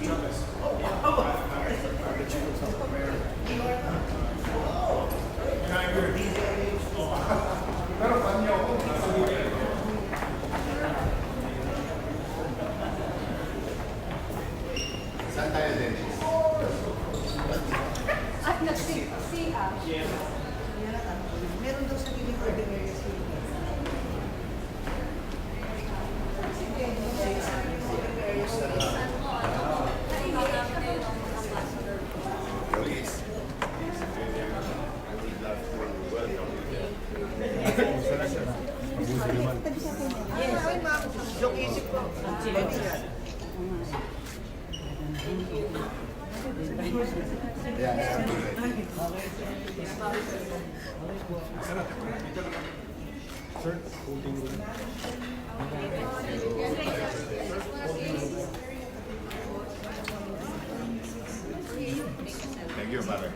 Saan tayo din? Meron daw sa gilid ordinary school. Please. I would love to welcome you there. Yes. Ay, ma'am. Yung isip ko. Yeah, thank you, Mother.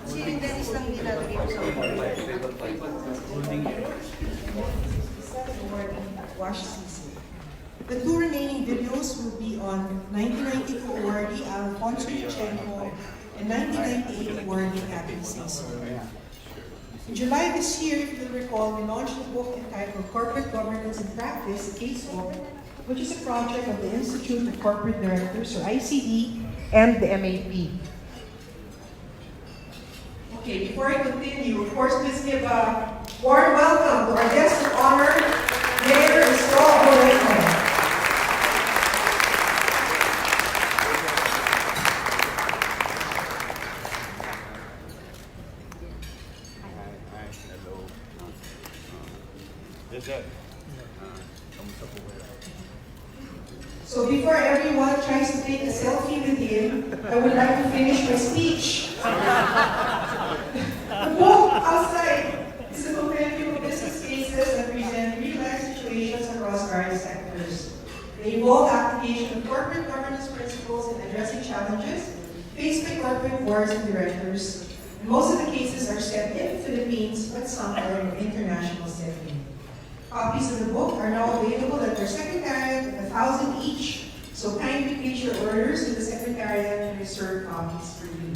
Si Dennis lang nilalagay ko sa wash season. The two remaining videos will be on 1992 awardee Alfonso Yachenko and 1998 awardee Catherine Singson. In July this year, if you'll recall, we launched a book entitled Corporate Governance and Practice, a case book, which is a project of the Institute of Corporate Directors, or ICD, and the MAP. Okay, before I continue, of course, please give a warm welcome to our guest of honor, Mayor Isko Moreno. Hello. Yes, sir. Kamusta po kayo? So before everyone tries to take a selfie with him, I would like to finish my speech. The book outside is a compendium of business cases that present real-life situations across various sectors. They involve application of corporate governance principles in addressing challenges faced by corporate boards and directors. And most of the cases are set in the Philippines, but some are in international setting. Copies of the book are now available at our secretariat at 1,000 each, so kindly place your orders to the secretariat and reserve copies for you.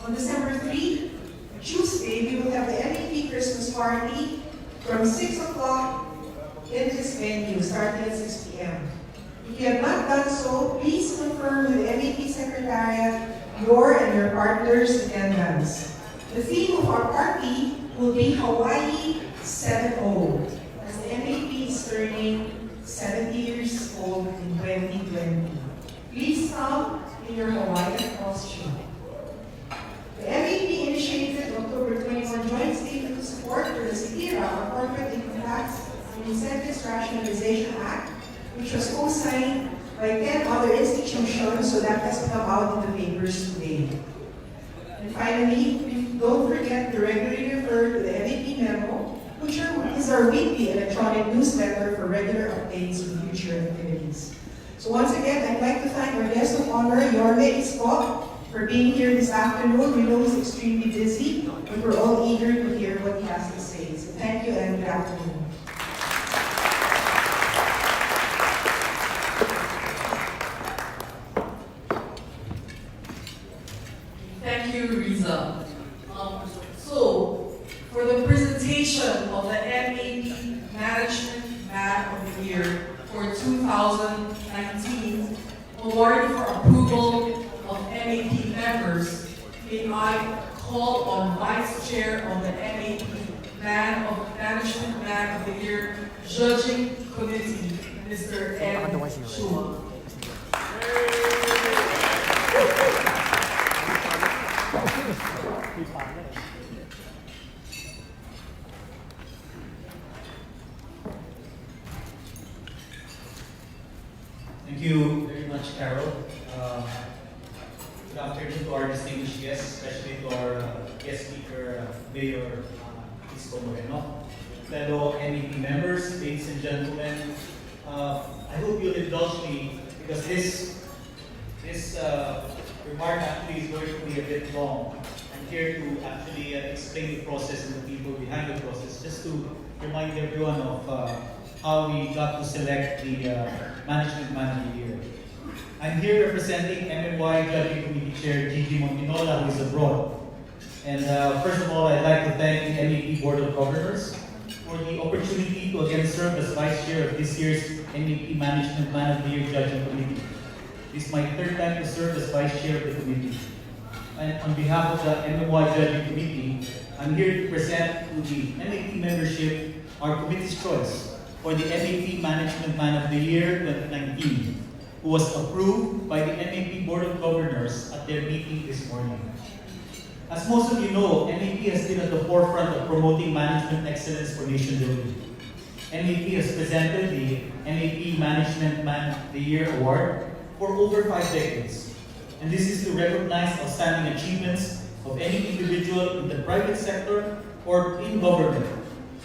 On December 3, Tuesday, we will have the MEP Christmas party from 6 o'clock in this venue, starting at 6 p.m. If you have not done so, please confirm with the MEP Secretariat your and your partner's attendance. The theme of our party will be Hawaii 7-0, as the MEP is turning 70 years old in 2020. Please come in your Hawaiian costume. The MEP initiated October 21 joint statement of support for the CITIRA, or Corporate Income Tax and Incentives Rationalization Act, which was co-signed by 10 other institutions, so that has come out in the papers today. And finally, don't forget to regularly refer to the MEP memo, which is our weekly electronic newsletter for regular updates on future activities. So once again, I'd like to thank our guest of honor, Yorme Isko, for being here this afternoon. We know he's extremely busy, but we're all eager to hear what he has to say. So thank you and good afternoon. Thank you, Riza. So, for the presentation of the MAP Management Man of the Year for 2019, awarded for approval of MAP members, may I call on Vice Chair of the MAP Management Man of the Year Judging Committee, Mr. M. Chua. Thank you very much, Carol. Good afternoon to our distinguished guests, especially to our guest speaker, Mayor Isko Moreno, fellow MEP members, ladies and gentlemen. I hope you'll indulge me because this remark actually is going to be a bit long. I'm here to actually explain the process and the people behind the process, just to remind everyone of how we got to select the Management Man of the Year. I'm here representing MMY Judging Committee Chair Gigi Montinola, who is abroad. And first of all, I'd like to thank the MEP Board of Governors for the opportunity to again serve as Vice Chair of this year's MEP Management Man of the Year Judging Committee. This is my third time to serve as Vice Chair of the committee. And on behalf of the MMY Judging Committee, I'm here to present to the MEP membership our committee's choice for the MEP Management Man of the Year 2019, who was approved by the MEP Board of Governors at their meeting this morning. As most of you know, MEP has been at the forefront of promoting management excellence for nation building. MEP has presented the MEP Management Man of the Year Award for over 5 decades. And this is to recognize outstanding achievements of any individual in the private sector or in government,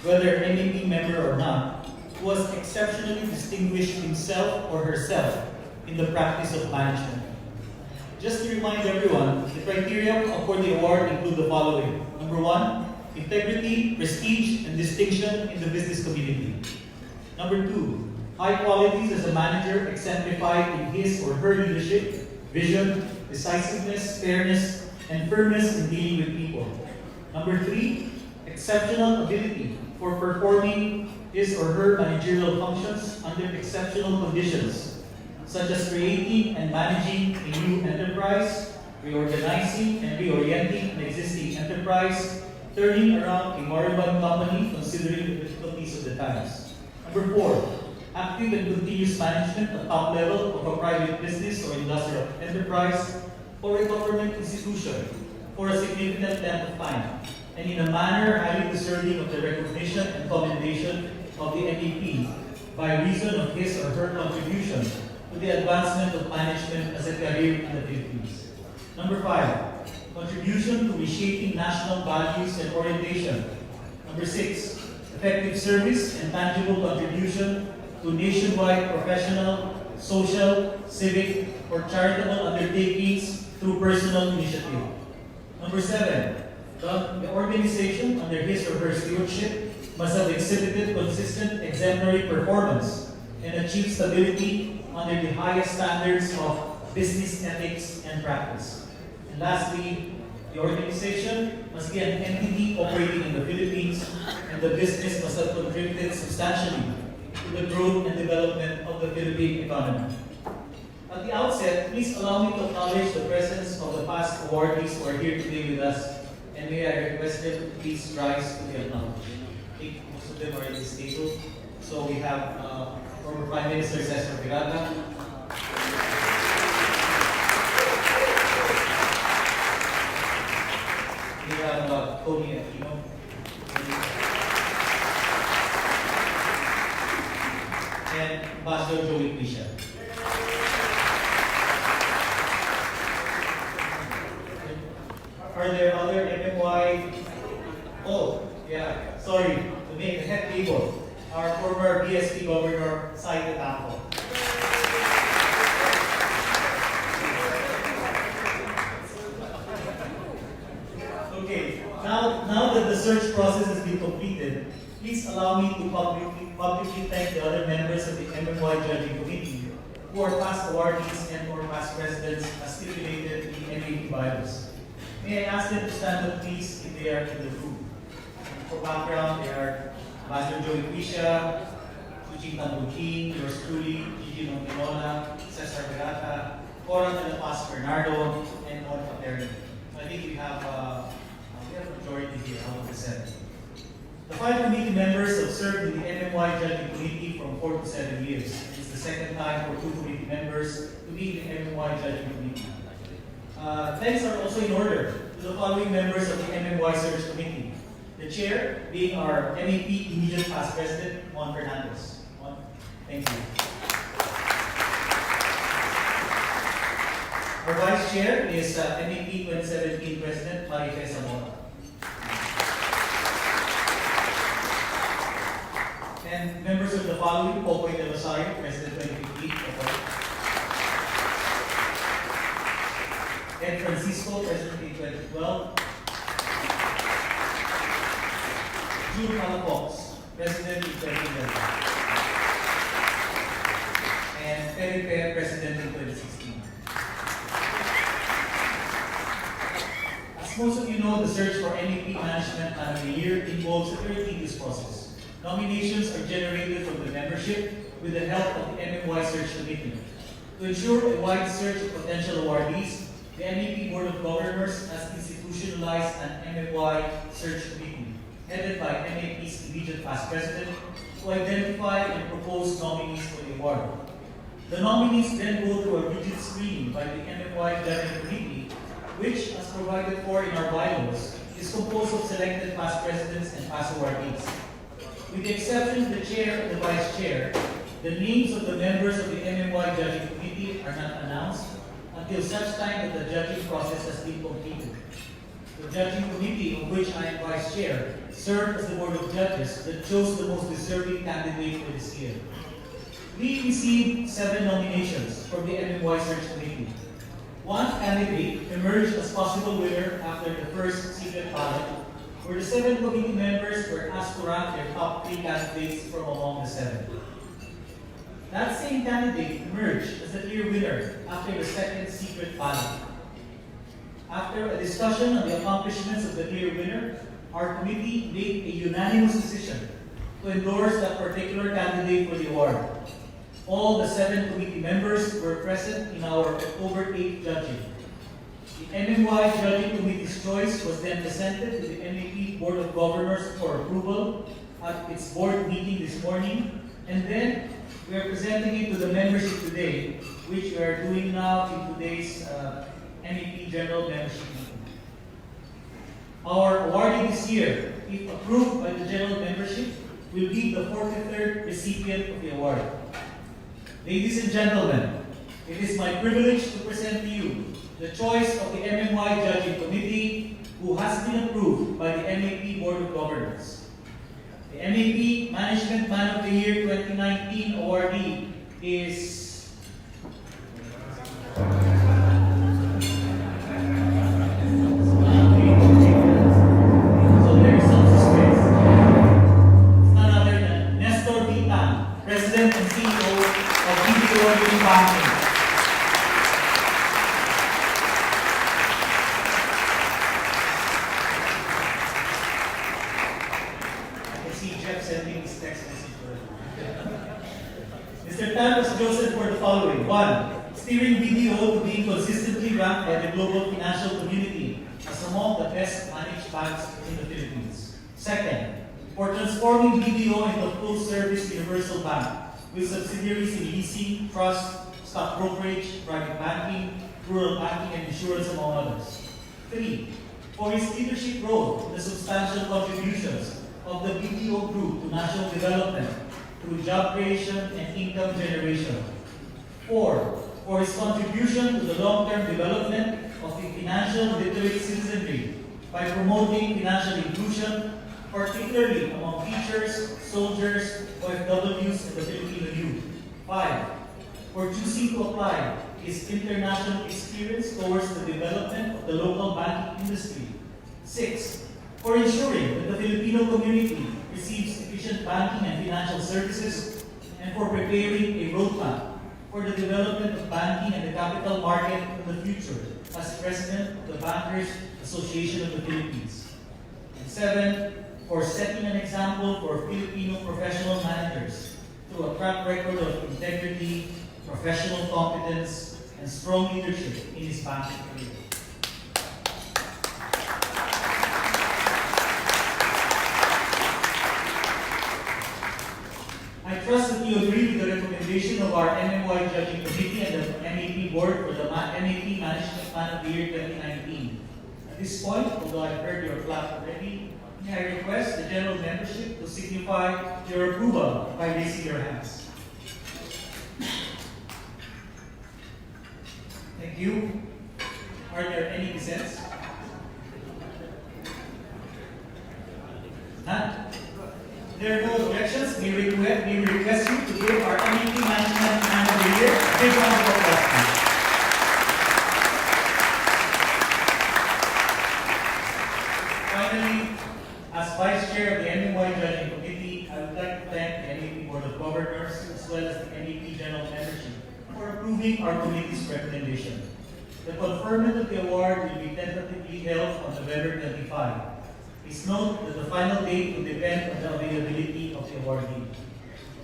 whether MEP member or not, who has exceptionally distinguished himself or herself in the practice of management. Just to remind everyone, the criteria for the award include the following. Number 1, integrity, prestige, and distinction in the business community. Number 2, high qualities as a manager exemplified in his or her leadership, vision, decisiveness, fairness, and firmness in dealing with people. Number 3, exceptional ability for performing his or her managerial functions under exceptional conditions, such as creating and managing a new enterprise, reorganizing and reorienting an existing enterprise, turning around a moribund company considering the difficulties of the times. Number 4, active and continuous management at top level of a private business or industrial enterprise or a government institution for a significant length of time, and in a manner highly deserving of the recognition and commendation of the MEP by reason of his or her contribution to the advancement of management as a career in the Philippines. Number 5, contribution to reshaping national values and orientation. Number 6, effective service and tangible contribution to nationwide professional, social, civic, or charitable undertakings through personal initiative. Number 7, the organization under his or her stewardship must have exhibited consistent exemplary performance and achieved stability under the highest standards of business ethics and practice. And lastly, the organization must be an entity operating in the Philippines, and the business must have contributed substantially to the growth and development of the Philippine economy. At the outset, please allow me to acknowledge the presence of the past awardees who are here today with us, and may I request them to please rise to the acknowledgement. I think most of them are at this table. So we have former Prime Minister Cesar Virata, we have Tony Aquino, and Ambassador Noypi. Are there other MMY? Oh, yeah, sorry, to make the head table, our former BSP Governor, Saito Tampo. Okay, now that the search process has been completed, please allow me to publicly thank the other members of the MMY Judging Committee who are past awardees and or past presidents as stipulated in the MEP bylaws. May I ask them to stand up, please, if they are in the room. For background, they are Ambassador Noypi, Eugene Tambugin, yours truly, Gigi Montinola, Cesar Virata, Cora de la Paz Bernardo, and Mon Paterno. So I think we have a majority here out of the 7. The 5 committee members have served in the MMY Judging Committee from 4 to 7 years. It's the second time for 2 committee members to be in the MMY Judging Committee. Thanks are also in order to the following members of the MMY Search Committee. The chair being our MEP immediate past president, Mon Fernandez. Mon, thank you. Our vice chair is MEP 2017 president, Marife Zamora. And members of the following, Popoy de Rosario, president 2015. Ed Francisco, president in 2012. June Palafox, president in 2011. NPF President in 2016. As most of you know, the search for NAP Management Plan of the Year involves a very tedious process. Nominations are generated from the membership with the help of the MMY Search Committee. To ensure a wide search of potential awardees, the NAP Board of Governors has institutionalized an MMY Search Committee, headed by NAP's immediate past president, to identify and propose nominees for the award. The nominees then go through a rigid screening by the MMY Judging Committee, which, as provided for in our bylaws, is composed of selected past presidents and past awardees. With the exception of the chair and the vice chair, the names of the members of the MMY Judging Committee are not announced until such time that the judging process has been completed. The Judging Committee, of which I am vice chair, served as the board of judges that chose the most deserving candidate for this year. We received 7 nominations from the MMY Search Committee. One candidate emerged as possible winner after the first secret ballot, where the 7 committee members were asked to rank their top 3 candidates from among the 7. That same candidate emerged as the clear winner after the second secret ballot. After a discussion on the accomplishments of the clear winner, our committee made a unanimous decision to endorse that particular candidate for the award. All the 7 committee members were present in our October 8th judging. The MMY Judging Committee's choice was then presented to the NAP Board of Governors for approval at its board meeting this morning, and then we are presenting it to the membership today, which we are doing now in today's NAP General Membership Meeting. Our awardee this year, if approved by the General Membership, will be the 43rd recipient of the award. Ladies and gentlemen, it is my privilege to present to you the choice of the MMY Judging Committee, who has been approved by the NAP Board of Governors. The NAP Management Man of the Year 2019 awardee is President and CEO of BDO Banking. I see Jeff sending his text message for Mr. Tan was chosen for the following. 1. Steering BDO to being consistently ranked by the global financial community as among the best managed banks in the Philippines. 2nd, for transforming BDO into a full-service universal bank with subsidiaries in leasing, trust, stock brokerage, private banking, rural banking, and insurance, among others. 3. For his leadership role in the substantial contributions of the BDO Group to national development through job creation and income generation. 4. For his contribution to the long-term development of the financial literate citizenry by promoting financial inclusion, particularly among teachers, soldiers, OFWs, and the Filipino youth. 5. For choosing to apply his international experience towards the development of the local banking industry. 6. For ensuring that the Filipino community receives efficient banking and financial services, and for preparing a roadmap for the development of banking and the capital market in the future as President of the Bankers Association of the Philippines. And 7. For setting an example for Filipino professional managers through a track record of integrity, professional competence, and strong leadership in his banking career. I trust that you agree with the recommendation of our MMY Judging Committee and the NAP Board for the NAP Management Plan of the Year 2019. At this point, although I've heard your clap already, may I request the general membership to signify your approval by raising your hands. Thank you. Are there any dissents? None? There are no objections. We request you to give our NAP Management Man of the Year a big round of applause, please. Finally, as Vice Chair of the MMY Judging Committee, I would like to thank the NAP Board of Governors as well as the NAP General Membership for approving our committee's recommendation. The conferment of the award will be tentatively held on November 25. Please note that the final date will depend on the availability of the awardee.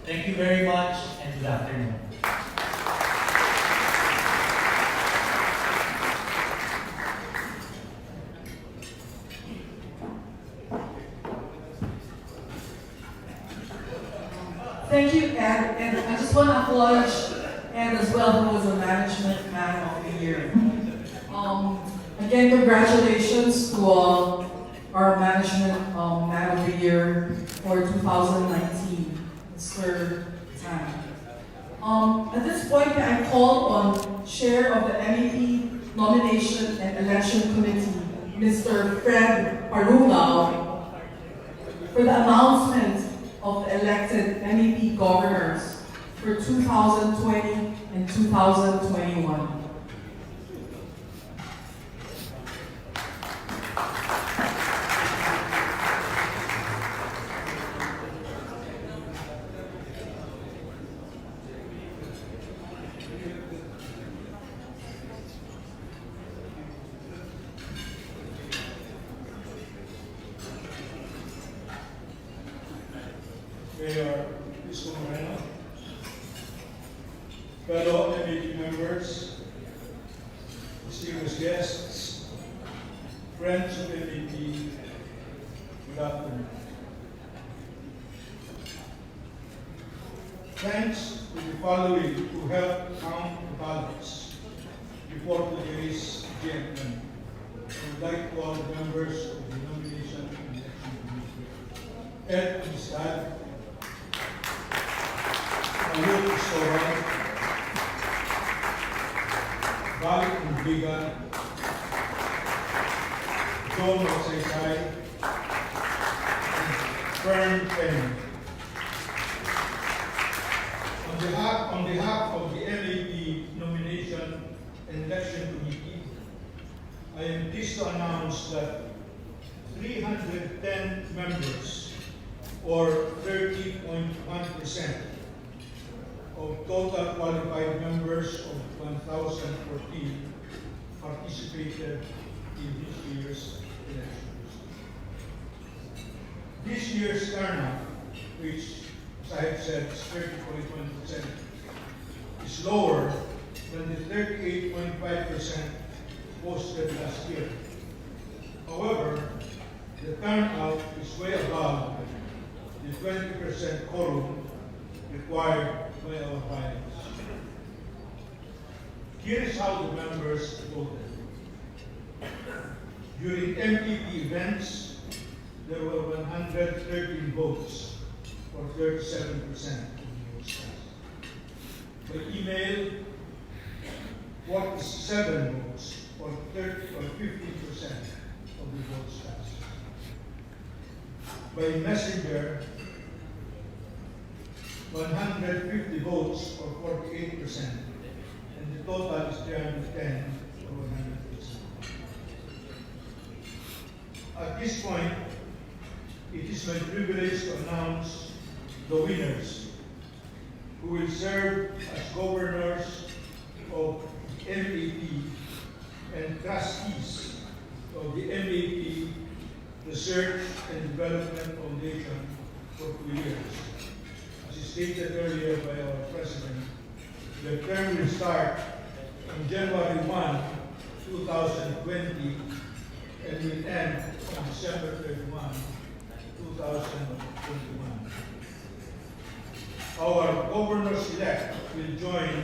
Thank you very much and good afternoon. Thank you, Ed. And I just want to acknowledge Ed as well, who was a Management Man of the Year. Again, congratulations to our Management Man of the Year for 2019. Mr. Tan. At this point, I call on Chair of the MEP Nomination and Election Committee, Mr. Fred Parungao, for the announcement of the elected MEP governors for 2020 and 2021. Mayor Isko Moreno, fellow MEP members, distinguished guests, friends of MEP, good afternoon. Thanks to the following who helped count the ballots before today's GMM. I would like to call the members of the Nomination and Election Committee. Ed Amistad, Ayun Istoran, Val Umbiga, John Magsaysay, and Fern Penny. On behalf of the MEP Nomination and Election Committee, I am pleased to announce that 310 members, or 30.1%, of total qualified members of 1,014 participated in this year's elections. This year's turnout, which, as I have said, is 30.1%, is lower than the 38.5% posted last year. However, the turnout is way above the 20% quorum required by our bylaws. Here is how the members voted. During MPP events, there were 113 votes, or 37% of the votes cast. By email, 47 votes, or 15% of the votes cast. By messenger, 150 votes, or 48%, and the total is 310, or 100%. At this point, it is my privilege to announce the winners, who will serve as governors of the MAP and trustees of the MAP Research and Development Foundation for 2 years. As stated earlier by our President, the term will start on January 1, 2020, and will end on December 31, 2021. Our governors-elect will join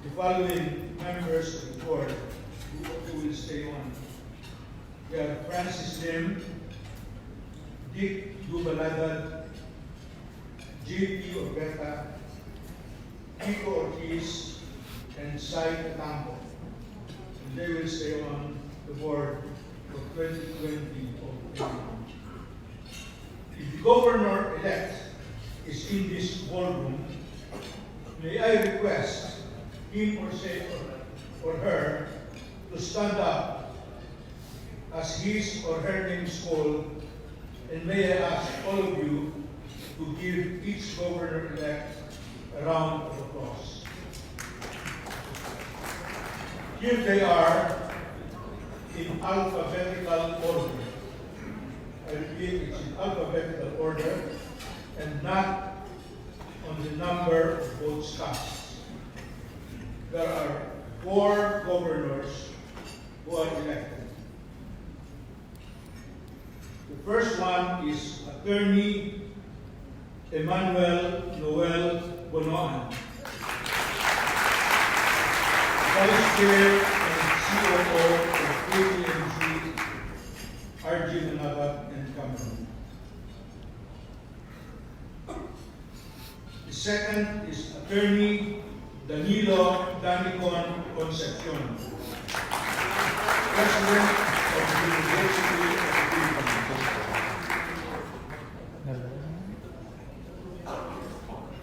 the following members of the board who will stay on. We have Francis Lim, Dick Dubalagad, J.P. Orbeta, Kiko Ortiz, and Sai Tambo. And they will stay on the board for 2020 or 2021. If the governor-elect is in this ballroom, may I request him or her to stand up as his or her name is called, and may I ask all of you to give each governor-elect a round of applause. Here they are in alphabetical order. I repeat, it's in alphabetical order and not on the number of votes cast. There are 4 governors who are elected. The first one is Attorney Emmanuel Noel Bonoan, Vice Chair and COO of KPMG, RG Manabat and Cameron. The second is Attorney Danilo Danicon Concepcion, President of the University of the Philippines.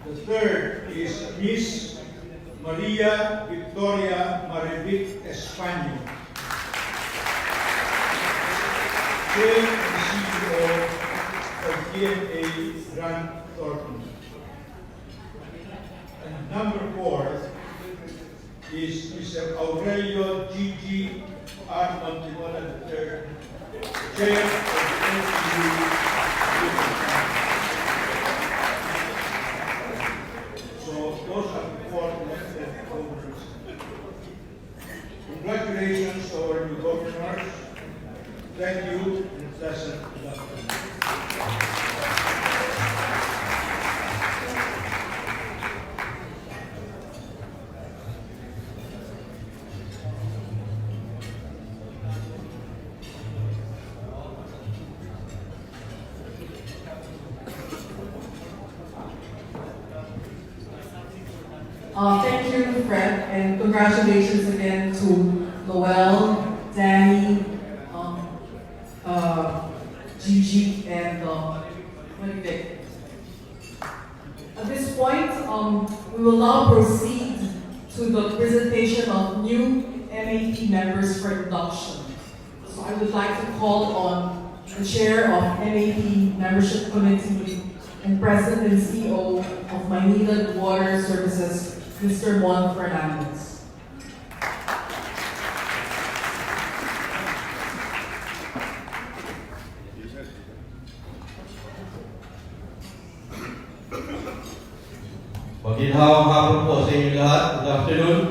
The third is Miss Maria Victoria Marivic Españo, Chair and CEO of GMA Grant Thornton. And number 4 is Mr. Aurelio Gigi R. Montimola III, Chair of NTU. So those are the 4 elected governors. Congratulations to our new governors. Thank you and pleasant welcome. Thank you, Fred, and congratulations again to Noel, Danny, Gigi, and Winnipeg. At this point, we will now proceed to the presentation of new MAP members for induction. So I would like to call on the Chair of MAP Membership Committee and President and CEO of Maynila Water Services, Mr. Juan Fernandez. Maginhawang hapon po sa inyo lahat. Good afternoon.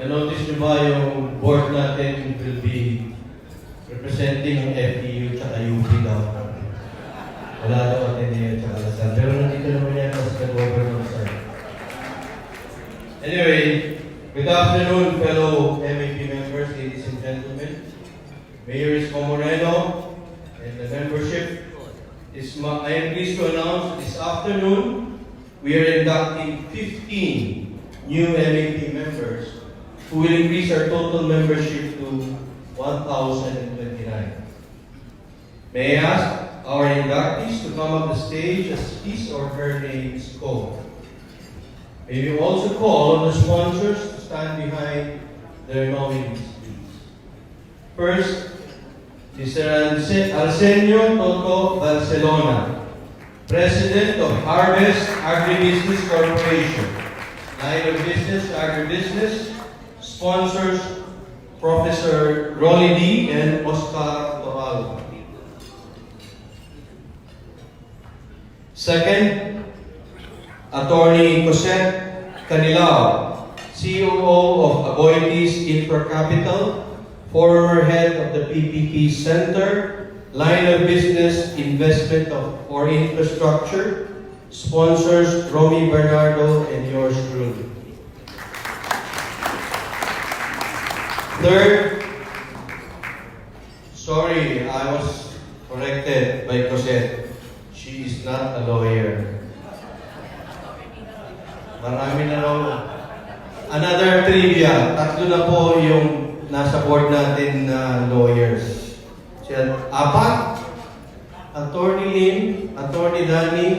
Na-notice nyo ba yung board natin will be representing ang FEU tsaka UP daw. Wala daw Ateneo tsaka Lasal. Pero nandito naman yan sa governor side. Anyway, good afternoon fellow MAP members, ladies and gentlemen. Mayor Isko Moreno and the membership. I am pleased to announce this afternoon we are inducting 15 new MAP members who will increase our total membership to 1,029. May I ask our inductees to come up the stage as his or her name is called. May we also call on the sponsors to stand behind their nominees, please. First, Mr. Arsenio Toto Barcelona, President of Harvest Agribusiness Corporation, line of business agribusiness, sponsors Professor Ronnie D. and Oscar Toral. Second, Attorney Cosette Canilao, COO of Aboitiz Infra Capital, former head of the PPP Center, line of business investment or infrastructure, sponsors Romy Bernardo and yours truly. Third, sorry, I was corrected by Cosette. She is not a lawyer. Marami na raw. Another trivia, 3 na po yung nasa board natin na lawyers. Siya, 4, Attorney Lim, Attorney Danny,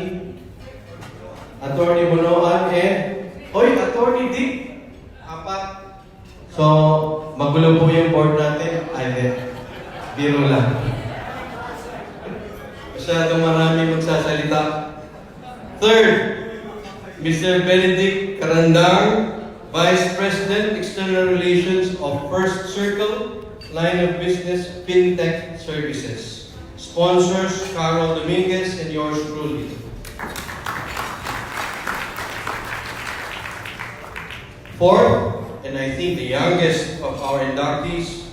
Attorney Bonoan, Attorney Dick, 4. So, magulo po yung board natin. Biro lang. Masyadong marami magsasalita. Third, Mr. Benedict Carandang, Vice President, External Relations of First Circle, line of business, FinTech Services. Sponsors, Carol Dominguez and yours truly. Fourth, and I think the youngest of our inductees,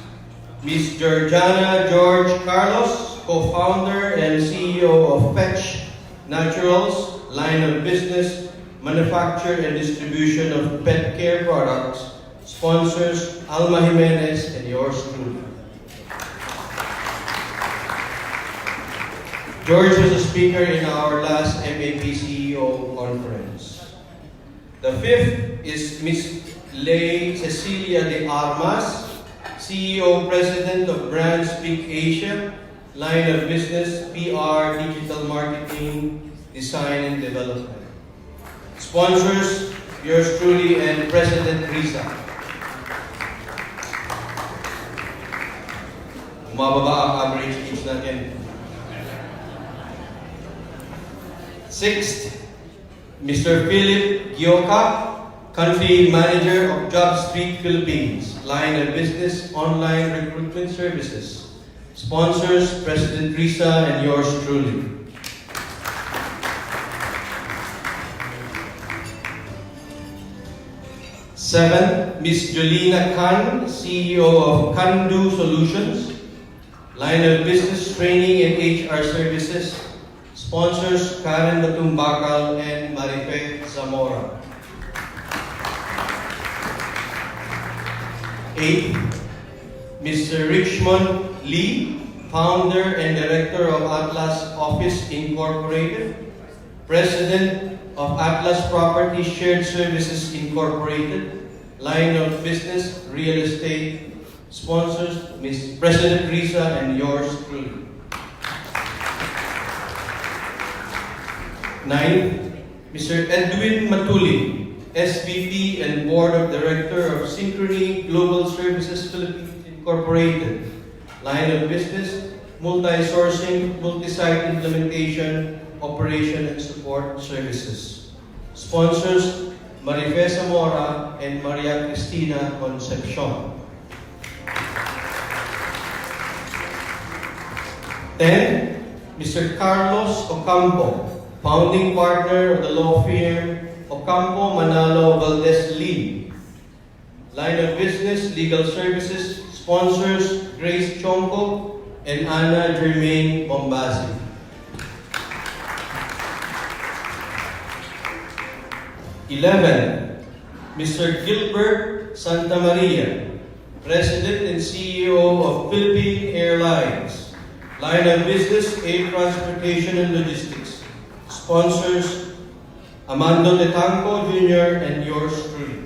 Ms. Georgiana George Carlos, co-founder and CEO of Fetch Naturals, line of business, manufacture and distribution of pet care products. Sponsors, Alma Jimenez and yours truly. George was a speaker in our last MAP CEO conference. The fifth is Ms. Lei Cecilia de Armas, CEO President of Brand Speak Asia, line of business, PR, digital marketing, design and development. Sponsors, yours truly and President Riza. Umababa ang average age natin. Sixth, Mr. Philip Gioca, Country Manager of Job Street Philippines, line of business, online recruitment services. Sponsors, President Risa and yours truly. Seven, Ms. Jolina Khan, CEO of Kandu Solutions, line of business, training and HR services. Sponsors, Karen Batumbakal and Marife Zamora. 8. Mr. Richmond Lee, founder and director of Atlas Office Incorporated, president of Atlas Property Shared Services Incorporated, line of business, real estate. Sponsors, Ms. President Risa and yours truly. 9. Mr. Edwin Matuli, SVP and Board of Director of Synchrony Global Services Philippines Incorporated, line of business, multi-sourcing, multi-site implementation, operation and support services. Sponsors, Marife Zamora and Maria Cristina Concepcion. 10. Mr. Carlos Ocampo, founding partner of the law firm Ocampo Manalo Valdez Lee. Line of business, legal services. Sponsors, Grace Chonko and Ana Germaine Bombasi. 11. Mr. Gilbert Santa Maria, President and CEO of Philippine Airlines. Line of business, air transportation and logistics. Sponsors, Amando Tetanco Jr. and yours truly.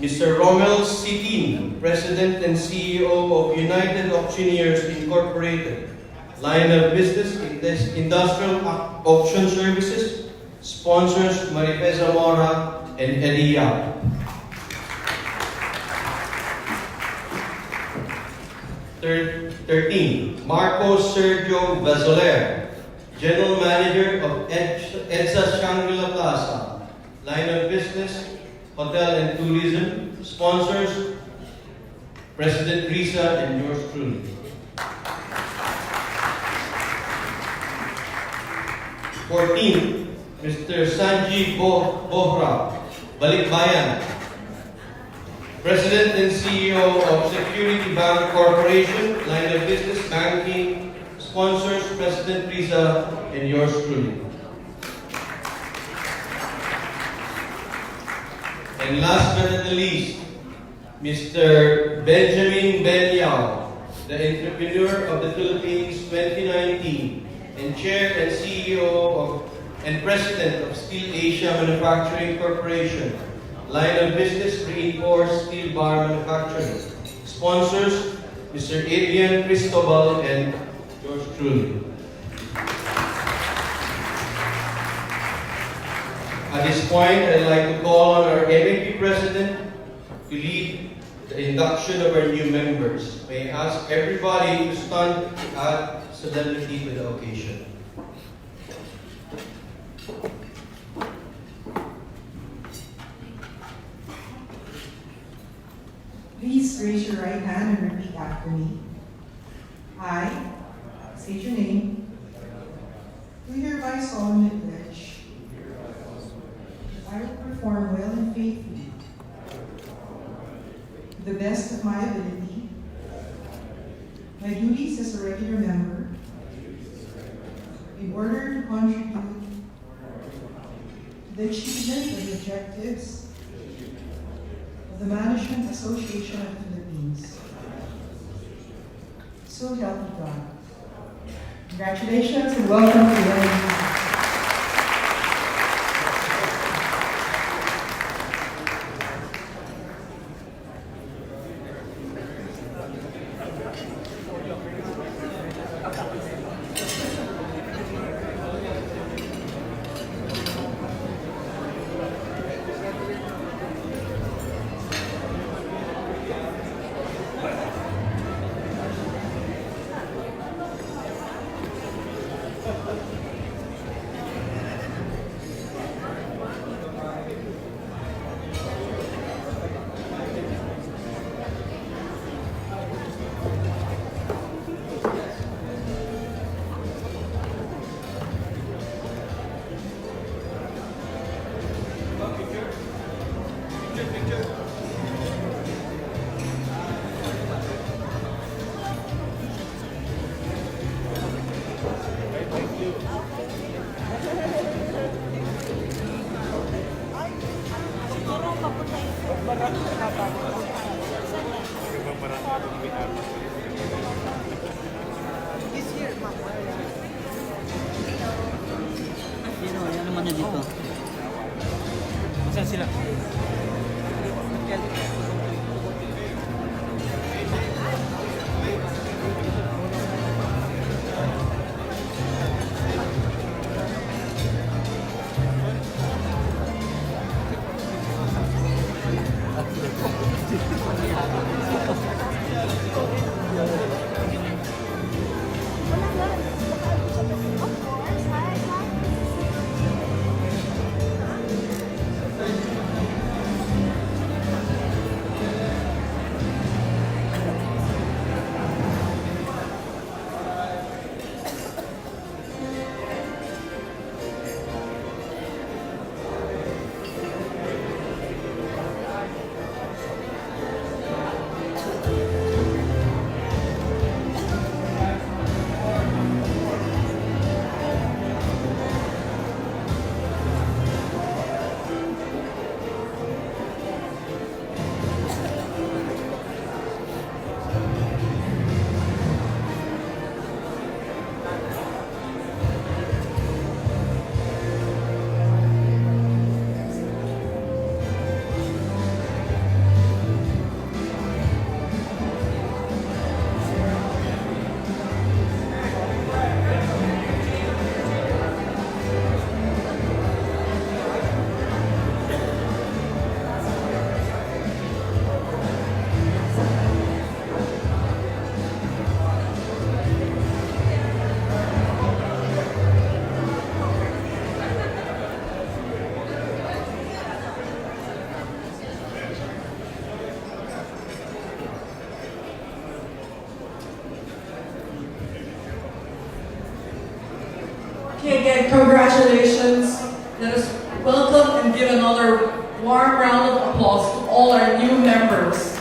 Mr. Romel Sitin, President and CEO of United Auctioneers Incorporated. Line of business, industrial auction services. Sponsors, Marife Zamora and Eddie Yap. 13. Marcos Sergio Bazoler, General Manager of EDSA Shangri-La Plaza. Line of business, hotel and tourism. Sponsors, President Risa and yours truly. 14. Mr. Sanji Bohra, Balikbayan, President and CEO of Security Bank Corporation, line of business, banking. Sponsors, President Risa and yours truly. And last but not the least, Mr. Benjamin Benyao, the Entrepreneur of the Philippines 2019 and Chair and CEO of and President of Steel Asia Manufacturing Corporation. Line of business, reinforced steel bar manufacturing. Sponsors, Mr. Adrian Cristobal and yours truly. At this point, I'd like to call on our MAP President to lead the induction of our new members. May I ask everybody to stand to add solemnity to the occasion. right hand and repeat after me. I, state your name, do hereby solemnly pledge that I will perform well and faithfully, to the best of my ability, my duties as a regular member, in order to contribute to the achievement of the objectives of the Management Association of the Philippines. So help me God. Congratulations and welcome to the NAP. Yan naman na dito. Saan sila? Okay, again, congratulations. Let us welcome and give another warm round of applause to all our new members.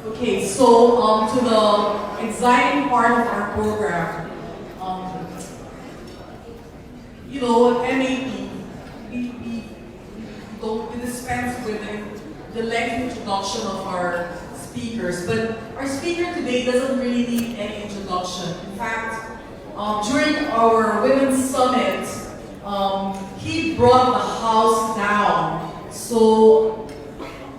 Okay, so to the exciting part of our program, you know, MAP, we dispense with the lengthy introduction of our speakers, but our speaker today doesn't really need any introduction. In fact, during our Women's Summit, he brought the house down. So,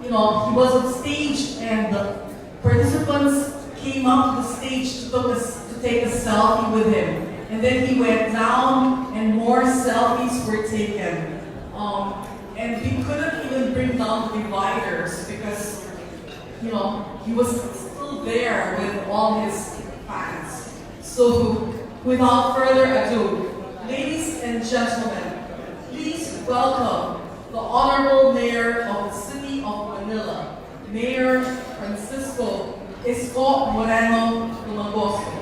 you know, he was on stage and the participants came up to the stage to take a selfie with him. And then he went down and more selfies were taken. And we couldn't even bring down the dividers because he was still there with all his fans. So, without further ado, ladies and gentlemen, please welcome the Honorable Mayor of the City of Manila, Mayor Francisco Isko Moreno Lumagoso.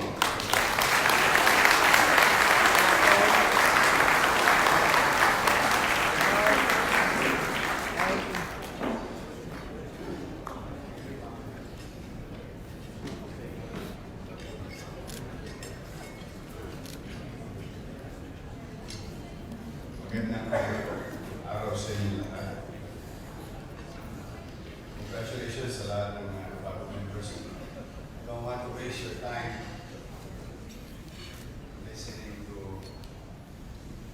Magandang araw sa inyo lahat. Congratulations sa lahat ng bago members. Don't want to waste your time listening to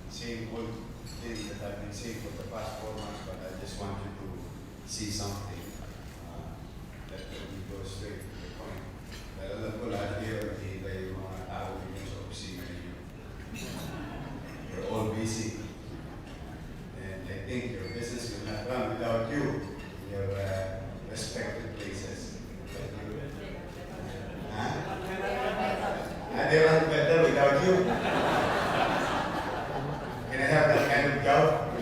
same old thing that I've been saying for the past 4 months, but I just want you to see something that will go straight to the point. Dahil alam ko lahat kayo, nakikita yung mga tao dito sa opisina niyo. We're all busy. I think your business will not run without you in your respective places. Huh? They run better without you. Can I have that kind of job?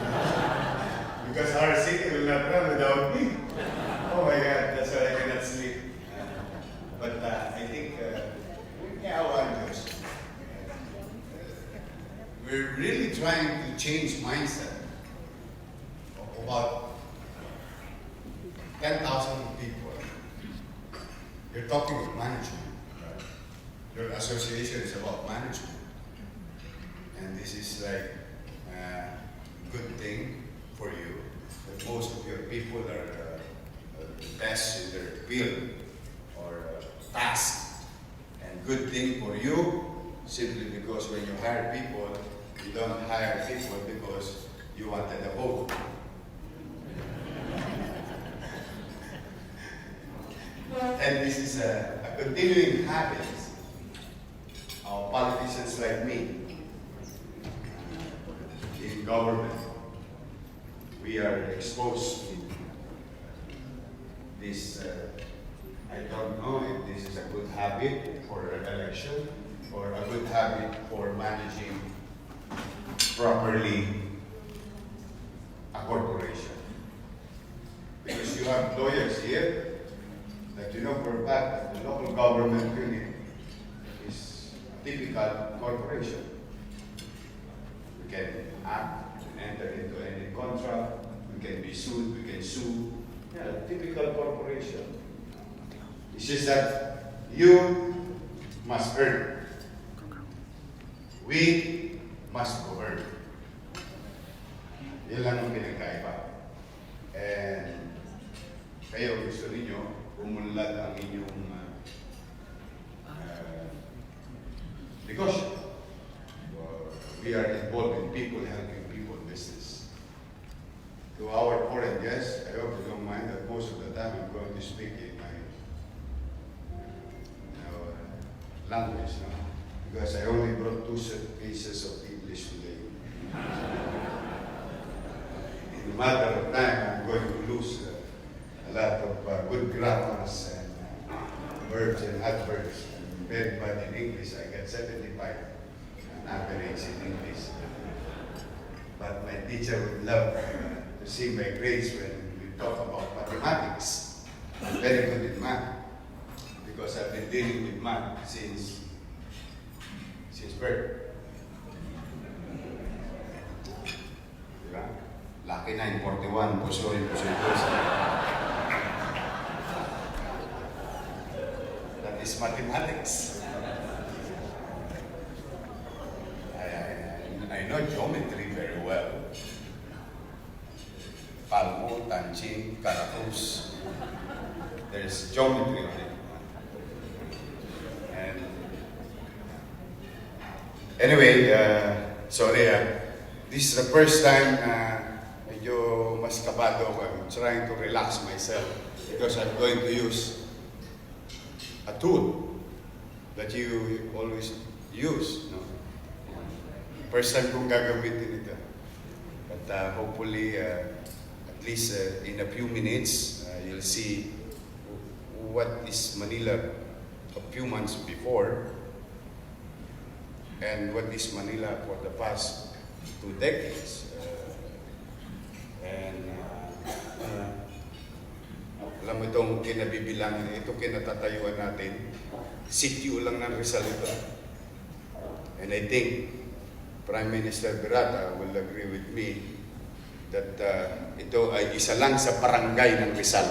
Because our city will not run without me. Oh my God, that's why I cannot sleep. But I think, we're really trying to change mindset. About 10,000 people. You're talking about management, right? Your association is about management. And this is like a good thing for you. That most of your people are the best in their field or task. And good thing for you, simply because when you hire people, you don't hire people because you wanted a vote. And this is a continuing habit of politicians like me in government. We are exposed to this, I don't know if this is a good habit for an election or a good habit for managing properly a corporation. Because you have lawyers here that you know for a fact that the local government unit is a typical corporation. We can act and enter into any contract, we can be sued, we can sue. Yeah, typical corporation. It's just that you must earn. We must govern. Yan lang ang pinagkaiba. And kayo gusto ninyo umunlad ang inyong negosyo. We are involved in people, helping people business. To our foreign guests, I hope you don't mind that most of the time I'm going to speak in my language, no? Because I only brought 2 pieces of English today. In a matter of time, I'm going to lose a lot of good grammars and verbs and adverbs. I'm very bad in English. I got 75 on average in English. But my teacher would love to see my grades when we talk about mathematics. I'm very good in math because I've been dealing with math since birth. Diba? Laki na in 41, puso rin puso. That is mathematics. I know geometry very well. Palmo, Tanching, Caracruz. There's geometry on it. And anyway, sorry, this is the first time medyo mas kabado. I'm trying to relax myself because I'm going to use a tool that you always use. No? First time kong gagamitin ito. But hopefully, at least in a few minutes, you'll see what is Manila a few months before and what is Manila for the past 2 decades. Alam mo itong kinabibilangan, ito kinatatayuan natin, sityo lang ng Rizal ito. And I think Prime Minister Berata will agree with me that ito ay isa lang sa barangay ng Rizal.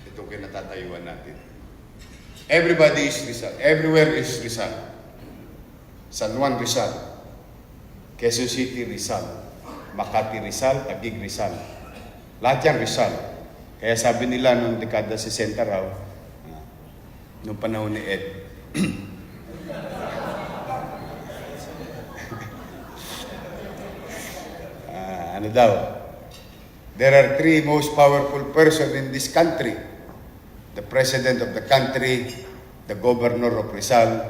Ito kinatatayuan natin. Everybody is Rizal. Everywhere is Rizal. San Juan Rizal. Quezon City Rizal. Makati Rizal. Taguig Rizal. Lahat yan Rizal. Kaya sabi nila noong dekada 60 raw, noong panahon ni Ed, ano daw, there are 3 most powerful persons in this country. The President of the country, the Governor of Rizal,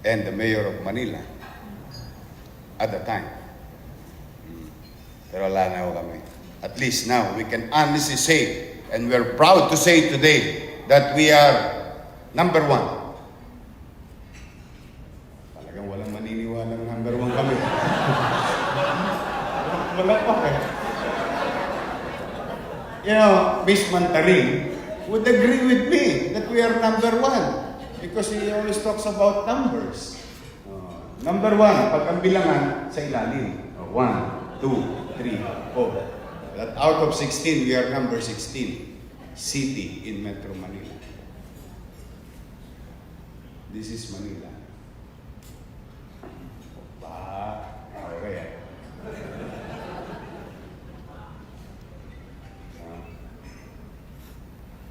and the Mayor of Manila. At the time. Pero wala na ho kami. At least now, we can honestly say, and we're proud to say today, that we are number 1. Talagang walang maniniwala ng number 1 kami. Wala pa eh. You know, Miss Mantaring would agree with me that we are number 1 because he always talks about numbers. Number 1, pag ang bilangan sa ilalim. 1, 2, 3, 4. That out of 16, we are number 16 city in Metro Manila. This is Manila. Okay.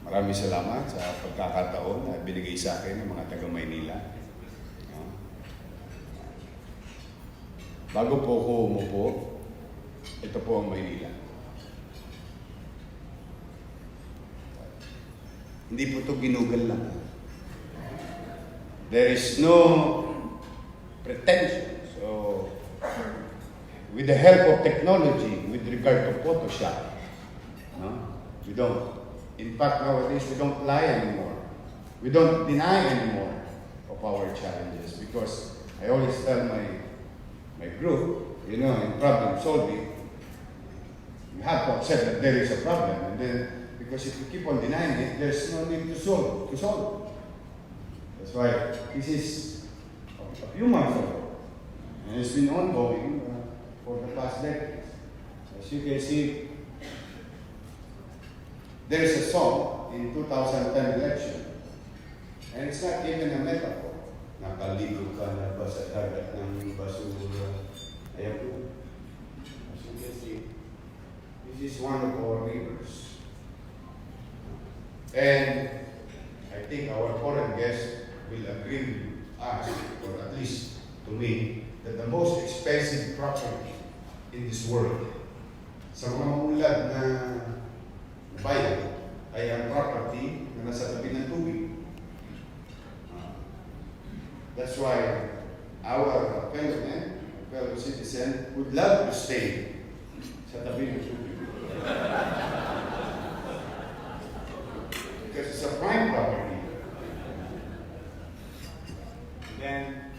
Maraming salamat sa pagkakataon na binigay sa akin ng mga taga Maynila. Bago po ako umupo, ito po ang Maynila. Hindi po ito ginugal lang. There is no pretension. So, with the help of technology, with regard to Photoshop, we don't. In fact, nowadays, we don't lie anymore. We don't deny anymore of our challenges because I always tell my group, in problem solving, you have to accept that there is a problem, and then because if you keep on denying it, there's no need to solve. That's why this is a few months ago, and it's been ongoing for the past decades. As you can see, there is a song in 2010 election, and it's not even a metaphor. Nakaligo ka na ba sa dagat ng basura? Ayan po. As you can see, this is one of our rivers. And I think our foreign guests will agree with us, or at least to me, that the most expensive property in this world, sa mga ulad na bayan, ay ang property na nasa tabi ng tubig. That's why our fellow men, fellow citizen, would love to stay sa tabi ng tubig. Because it's a prime property. Then,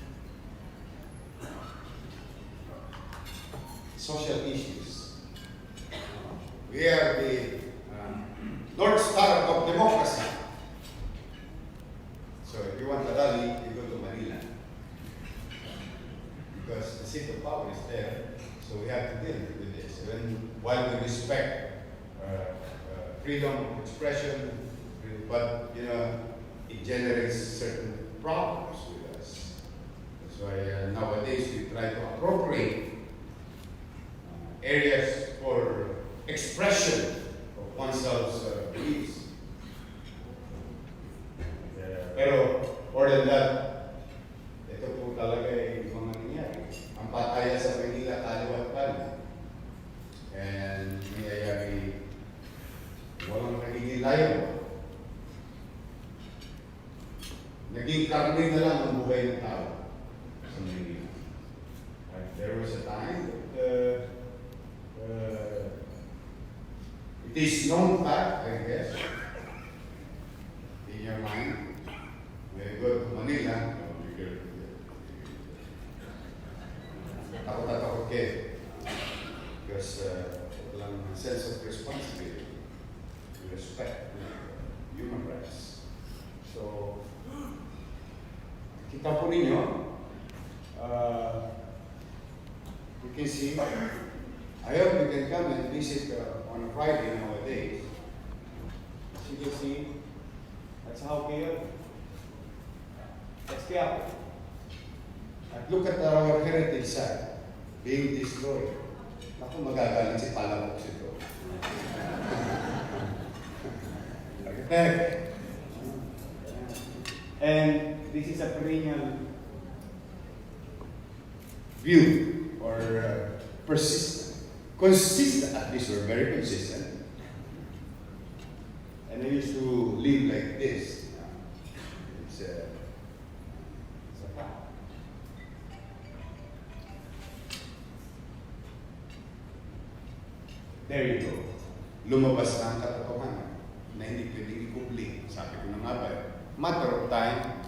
social issues. We are the North Star of democracy. So if you want a rally, you go to Manila. Because the seat of power is there, so we have to deal with this. And while we respect freedom of expression, but it generates certain problems with us. That's why nowadays we try to appropriate areas for expression of oneself's beliefs. Pero more than that, ito po talaga yung mga nangyari. Ang pataya sa Manila, kaliwat pala. And nangyayari, walang nagiging layo. Naging karne na lang ang buhay ng tao sa Manila. There was a time that it is known fact, I guess, your mind. When you go to Manila, takot kayo. Because walang sense of responsibility, respect, human rights. So, kita po ninyo, you can see, I hope you can come and visit on a Friday nowadays. As you can see, that's how chaotic. That's chaotic. And look at our heritage site being destroyed. Ako magagaling si Palabok ito. Architect. And this is a perennial view or persistent. Consistent, at least we're very consistent. And I used to live like this. It's a fact. There you go. Lumabas na ang katotohanan na hindi pwedeng i-complete. Sabi ko na nga ba, matter of time,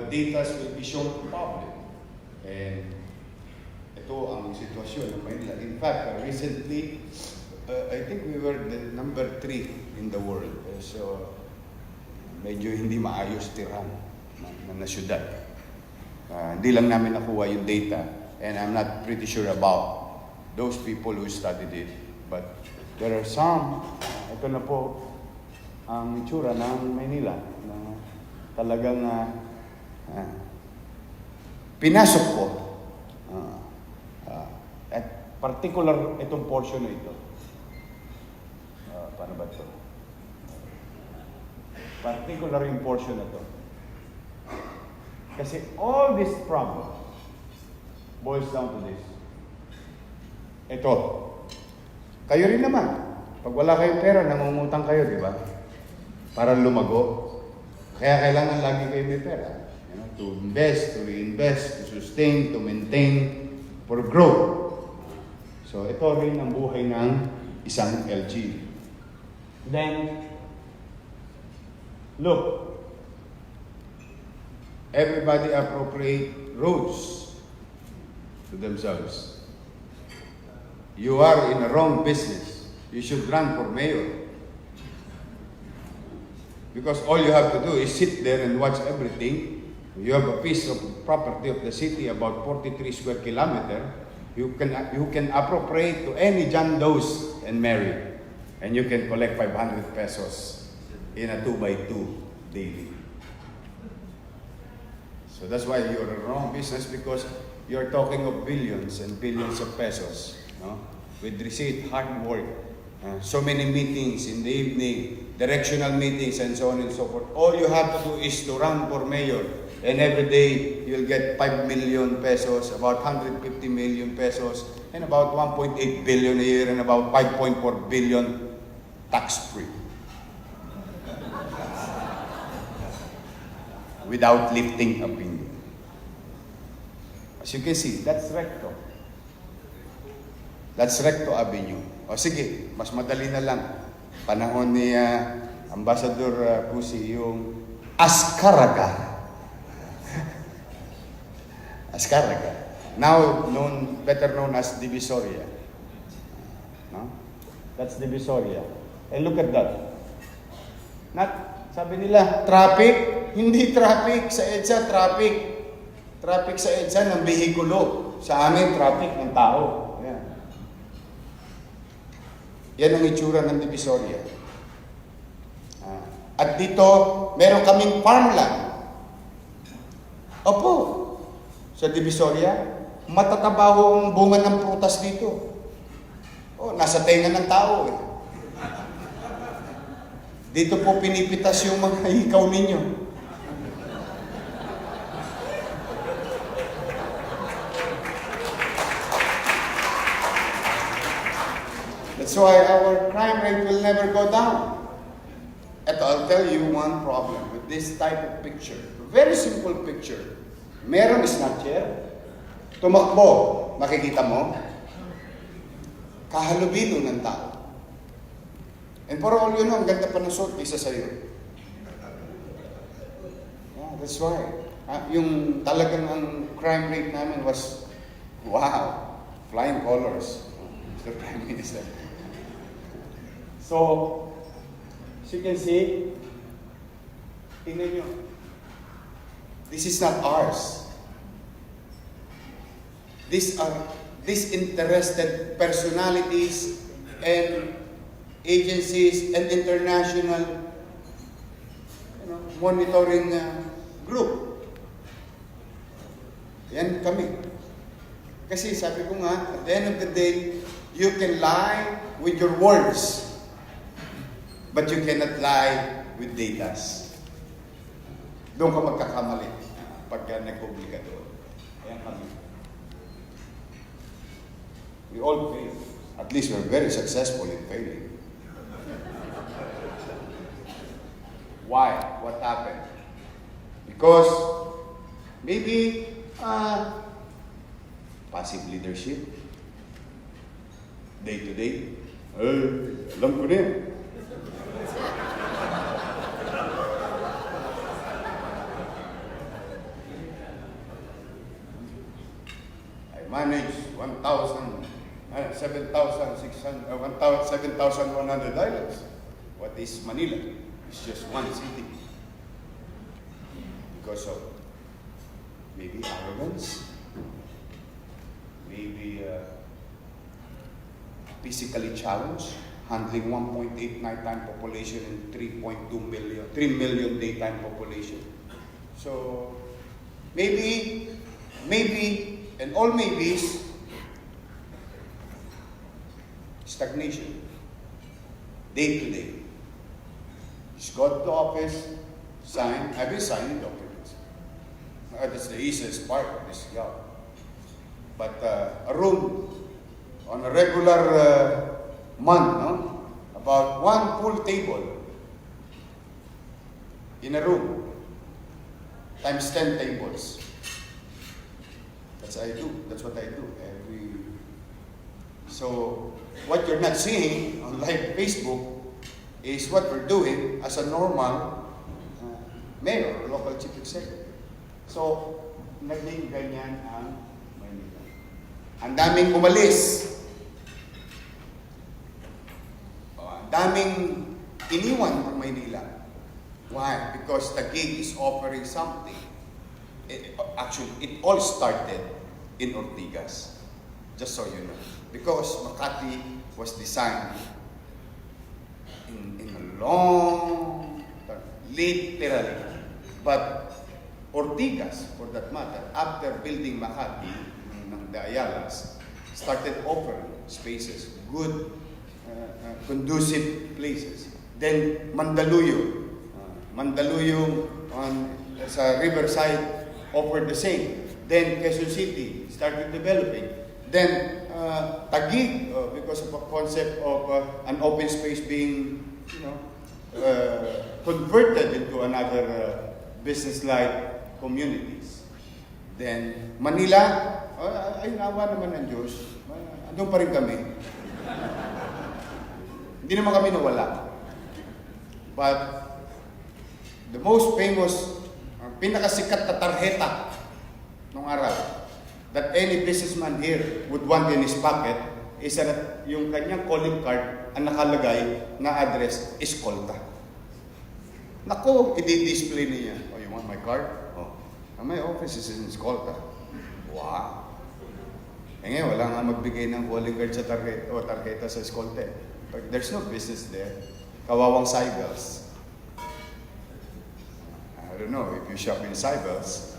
data will be shown to public. And ito ang sitwasyon ng Manila. In fact, recently, I think we were the number 3 in the world. So, medyo hindi maayos tirahan na syudad. Hindi lang namin nakuha yung data. And I'm not pretty sure about those people who studied it. But there are some, ito na po ang itsura ng Maynila na talagang pinasok po. At particular itong portion na ito. Paano ba ito? Particular yung portion na ito. Kasi all this problem boils down to this. Ito. Kayo rin naman. Pag wala kayong pera, nangungutang kayo, di ba? Para lumago. Kaya kailangan lagi kayo may pera. To invest, to reinvest, to sustain, to maintain, for growth. So, ito rin ang buhay ng isang LG. Then, look. Everybody appropriate roads to themselves. You are in a wrong business. You should run for mayor. Because all you have to do is sit there and watch everything. You have a piece of property of the city, about 43 square kilometer. You can appropriate to any John Doe's and Mary. And you can collect 500 pesos in a 2x2 daily. So that's why you're in a wrong business, because you're talking of billions and billions of pesos. No? With receipt, hard work, so many meetings in the evening, directional meetings, and so on and so forth. All you have to do is to run for mayor, and every day you'll get 5 million pesos, about 150 million pesos, and about 1.8 billion a year, and about 5.4 billion tax-free. Without lifting a finger. As you can see, that's recto. That's Recto Avenue. O sige, mas madali na lang. Panahon ni Ambassador Pusi, yung Azcárraga. Azcárraga. Now better known as Divisoria. No? That's Divisoria. And look at that. Sabi nila, traffic. Hindi traffic. Sa EDSA, traffic. Traffic sa EDSA ng bihikulo. Sa amin, traffic ng tao. Yan ang itsura ng Divisoria. At dito, meron kaming farmland. Opo, sa Divisoria, matatabaho ang bunga ng prutas dito. Nasa tenga ng tao. Dito po pinipitas yung mga hikaw ninyo. That's why our crime rate will never go down. At I'll tell you one problem with this type of picture. A very simple picture. Meron snatcher, tumakbo, makikita mo, kahalubilo ng tao. And for all you know, ang ganda pa ng suot, isa sa'yo. That's why. Yung talagang ang crime rate namin was, wow, flying colors. Mr. Prime Minister. So, as you can see, tingnan nyo. This is not ours. These are disinterested personalities and agencies and international monitoring group. Yan kami. Kasi sabi ko nga, at the end of the day, you can lie with your words, but you cannot lie with data. Doon ka magkakamali pagka nagpublika doon. Ayan kami. We all fail. At least we're very successful in failing. Why? What happened? Because maybe passive leadership, day to day. Alam ko din. I manage 7,100 islands. What is Manila? It's just one city. Because of maybe arrogance, maybe physically challenged, handling 1.8 nighttime population and 3 million daytime population. So maybe, and all maybes, stagnation, day to day. Just got to the office, sign. I've been signing documents. That's the easiest part of this job. But a room on a regular month, no? About one full table in a room times 10 tables. That's what I do So what you're not seeing on live Facebook is what we're doing as a normal mayor or local chief executive. So, naging ganyan ang Maynila. Ang daming umalis. Ang daming iniwan ang Maynila. Why? Because Taguig is offering something. Actually, it all started in Ortigas. Just so you know. Because Makati was designed in a long term, literally. But Ortigas, for that matter, after building Makati, ng the Ayalas, started offering spaces, good, conducive places. Then Mandaluyong sa Riverside offered the same. Then Quezon City started developing. Then Taguig, because of a concept of an open space being, converted into another business-like communities. Then Manila, ay nawa naman ng Diyos, andun pa rin kami. Hindi naman kami nawala. But the most famous, pinakasikat na tarjeta nung araw, that any businessman here would want in his pocket is that yung kanyang calling card ang nakalagay na address is Escolta. Nako, i-display niya. Oh, you want my card? Oh, my office is in Escolta. Wow. Eh ngayon, wala nga magbigay ng calling card sa tarjeta sa Escolta. But there's no business there. Kawawang Cybels. I don't know, if you shop in Cybels,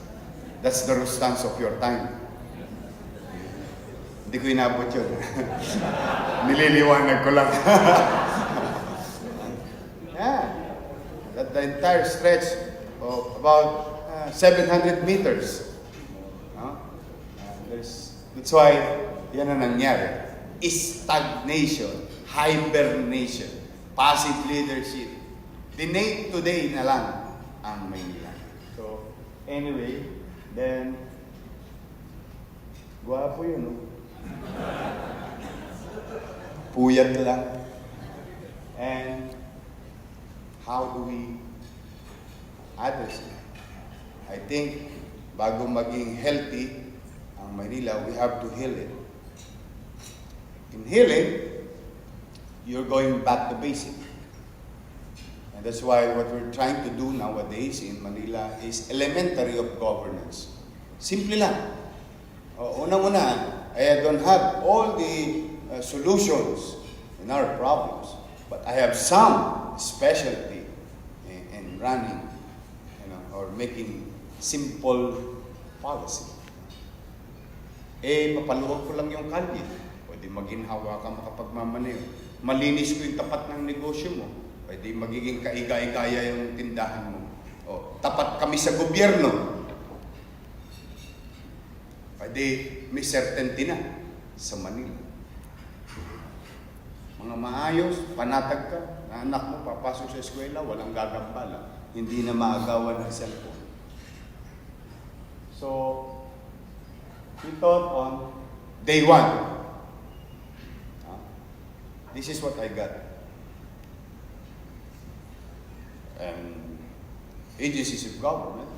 that's the stance of your time. Hindi ko inabot yun. Nililiwanag ko lang. Yeah. The entire stretch of about 700 meters. That's why yan ang nangyari. Stagnation, hibernation, passive leadership. Dinate today na lang ang Maynila. So, anyway, then, gwapo yun, no? Puyat lang. And how do we address it? I think bago maging healthy ang Manila, we have to heal it. In healing, you're going back to basic. And that's why what we're trying to do nowadays in Manila is elementary of governance. Simple lang. Unang-una, I don't have all the solutions in our problems, but I have some specialty in running, or making simple policy. Papaluwag ko lang yung kalye. Pwede maginhawa ka makapagmamaneho. Malinis ko yung tapat ng negosyo mo. Pwede magiging kaiga-igaya yung tindahan mo. Tapat kami sa gobyerno. Pwede may certainty na sa Manila. Mga maayos, panatag ka, na anak mo papasok sa eskwela, walang gagambala. Hindi na maagawan ng cellphone. So, we thought on day one. This is what I got. And agencies of government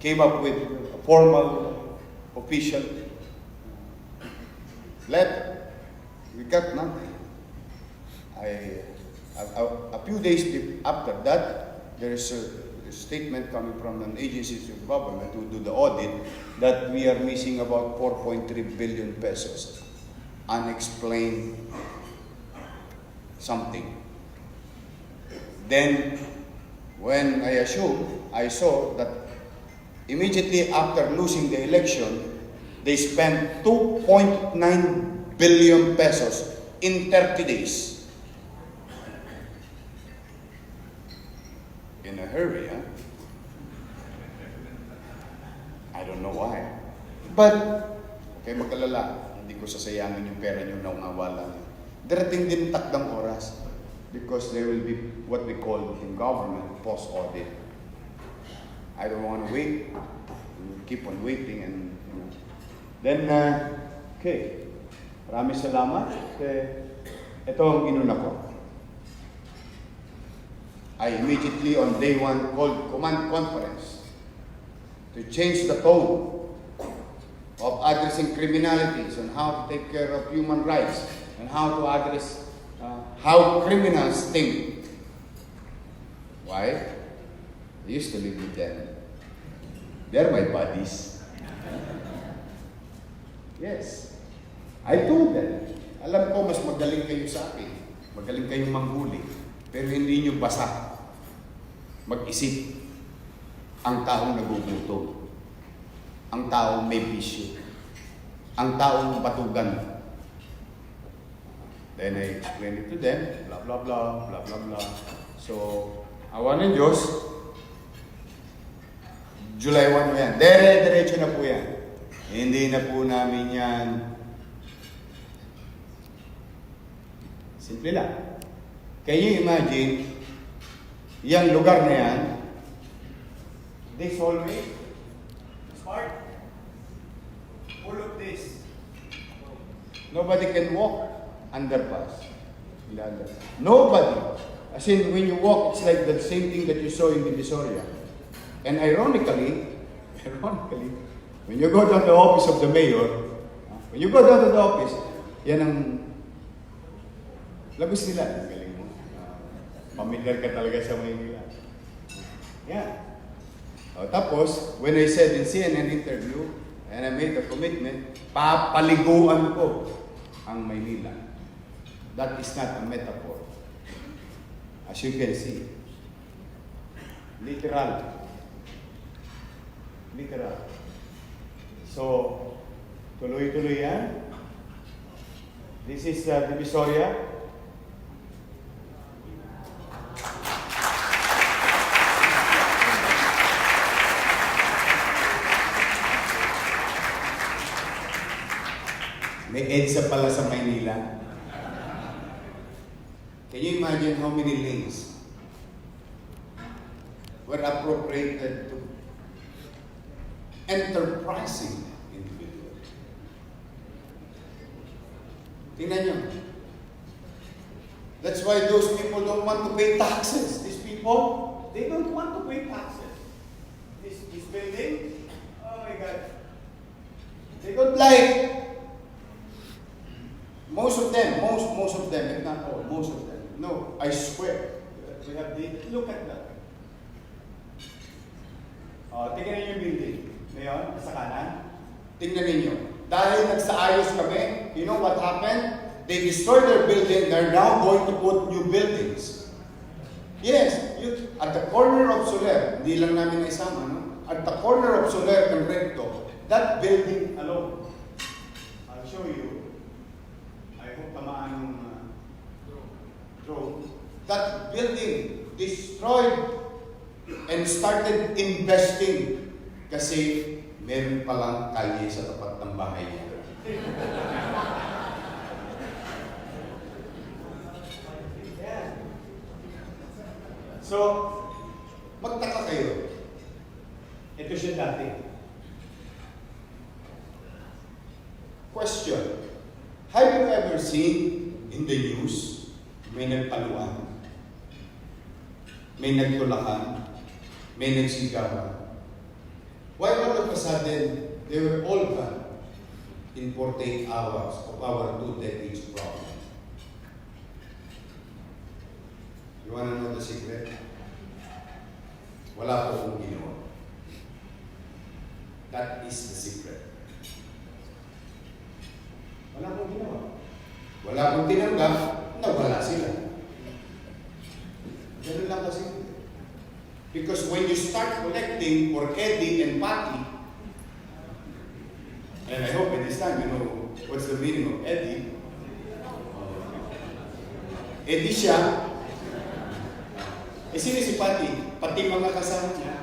came up with a formal, official letter. We got nothing. A few days after that, there is a statement coming from an agency of government who do the audit that we are missing about 4.3 billion pesos. Unexplained something. Then, when I saw that immediately after losing the election, they spent 2.9 billion pesos in 30 days. In a hurry, huh? I don't know why. But, okay, mag-alala. Hindi ko sasayangin yung pera nyo na unawala nyo. Darating din takdang oras because there will be what we call in government post-audit. I don't want to wait. Keep on waiting and then, okay. Maraming salamat. Ito ang inuna ko. I immediately on day one called command conference to change the tone of addressing criminalities and how to take care of human rights and how to address how criminals think. Why? I used to live with them. They're my buddies. Yes. I told them, alam ko mas magaling kayo sa akin. Magaling kayong manghuli. Pero hindi nyo basa mag-isip ang taong nagugutom. Ang taong may bisyo. Ang taong batugan. Then I explained it to them, blah, blah, blah, blah, blah, blah. So, awa ng Diyos, July 1 mo yan. Diretso na po yan. Hindi na po namin yan. Simple lang. Can you imagine, yung lugar na yan, this hallway, smart, full of this. Nobody can walk underpass. Nobody. As in, when you walk, it's like the same thing that you saw in Divisoria. And ironically, when you go down to the office of the mayor, yan ang labis nila. Galing mo. Pamilyar ka talaga sa Maynila. Yeah. Tapos, when I said in CNN interview, and I made a commitment, papaliguan ko ang Maynila. That is not a metaphor. As you can see. Literal. So, tuloy-tuloy yan. This is Divisoria. May EDSA pala sa Maynila. Can you imagine how many lanes were appropriated to enterprising individuals? Tingnan nyo. That's why those people don't want to pay taxes. These people, they don't want to pay taxes. This building, oh my God. They don't like. Most of them, if not all, most of them. No, I swear. We have data. Look at that. Tingnan niyo yung building. Ngayon, sa kanan. Tingnan ninyo. Dahil nagsaayos kami, you know what happened? They destroyed their building. They're now going to put new buildings. Yes, at the corner of Soler, hindi lang namin naisama, no? At the corner of Soler and Recto, that building alone, I'll show you. I hope tamaan yung drone. That building destroyed and started investing kasi meron palang kalye sa tapat ng bahay niya. So, magtaka kayo. Ito siya dati. Question. Have you ever seen in the news, may nagpaluan, may nagtulakan, may nagsigawan? Why all of a sudden, they were all gone in 48 hours of our 2 decades problem? You wanna know the secret? Wala po kong ginawa. That is the secret. Wala pong ginawa. Wala pong tinanggap, nawala sila. Ganun lang kasi. Because when you start collecting for Eddie and Patty, and I hope by this time you know what's the meaning of Eddie. Eddie siya. Sino si Patty? Pati mga kasama niya.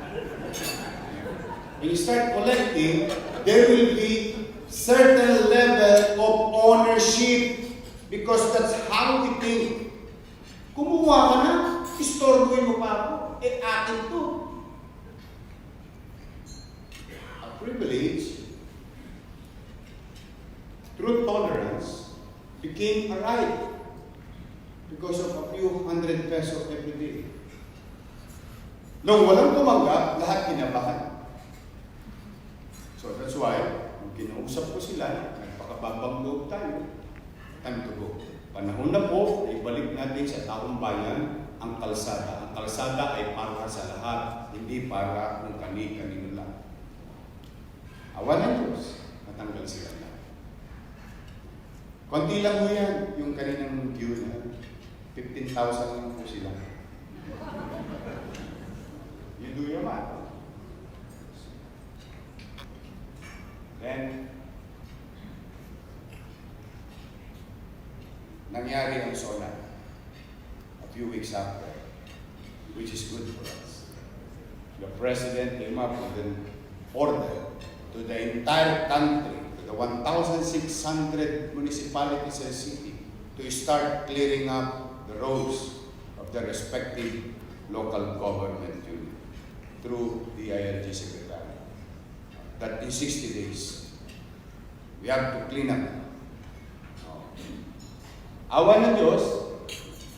When you start collecting, there will be certain level of ownership because that's how we think. Kumuha ka na, istorboy mo pa ako, akin to. A privilege, through tolerance, became a right because of a few $100 every day. Nung walang tumanggap, lahat kinabahan. So that's why, kung kinausap ko sila, nagpakababang loob tayo, time to go. Panahon na po, ibalik natin sa taong bayan ang kalsada. Ang kalsada ay para sa lahat, hindi para kung kani-kanino lang. Awan ng Diyos, natanggal sila na. Konti lang mo yan, yung kaninang queue na 15,000 lang po sila. You do your math. Then, nangyari ang SONA a few weeks after, which is good for us. The President came up with an order to the entire country, to the 1,600 municipalities and cities, to start clearing up the roads of the respective local government unit through the ILG Secretary. That in 60 days, we have to clean up. Awa ng Diyos,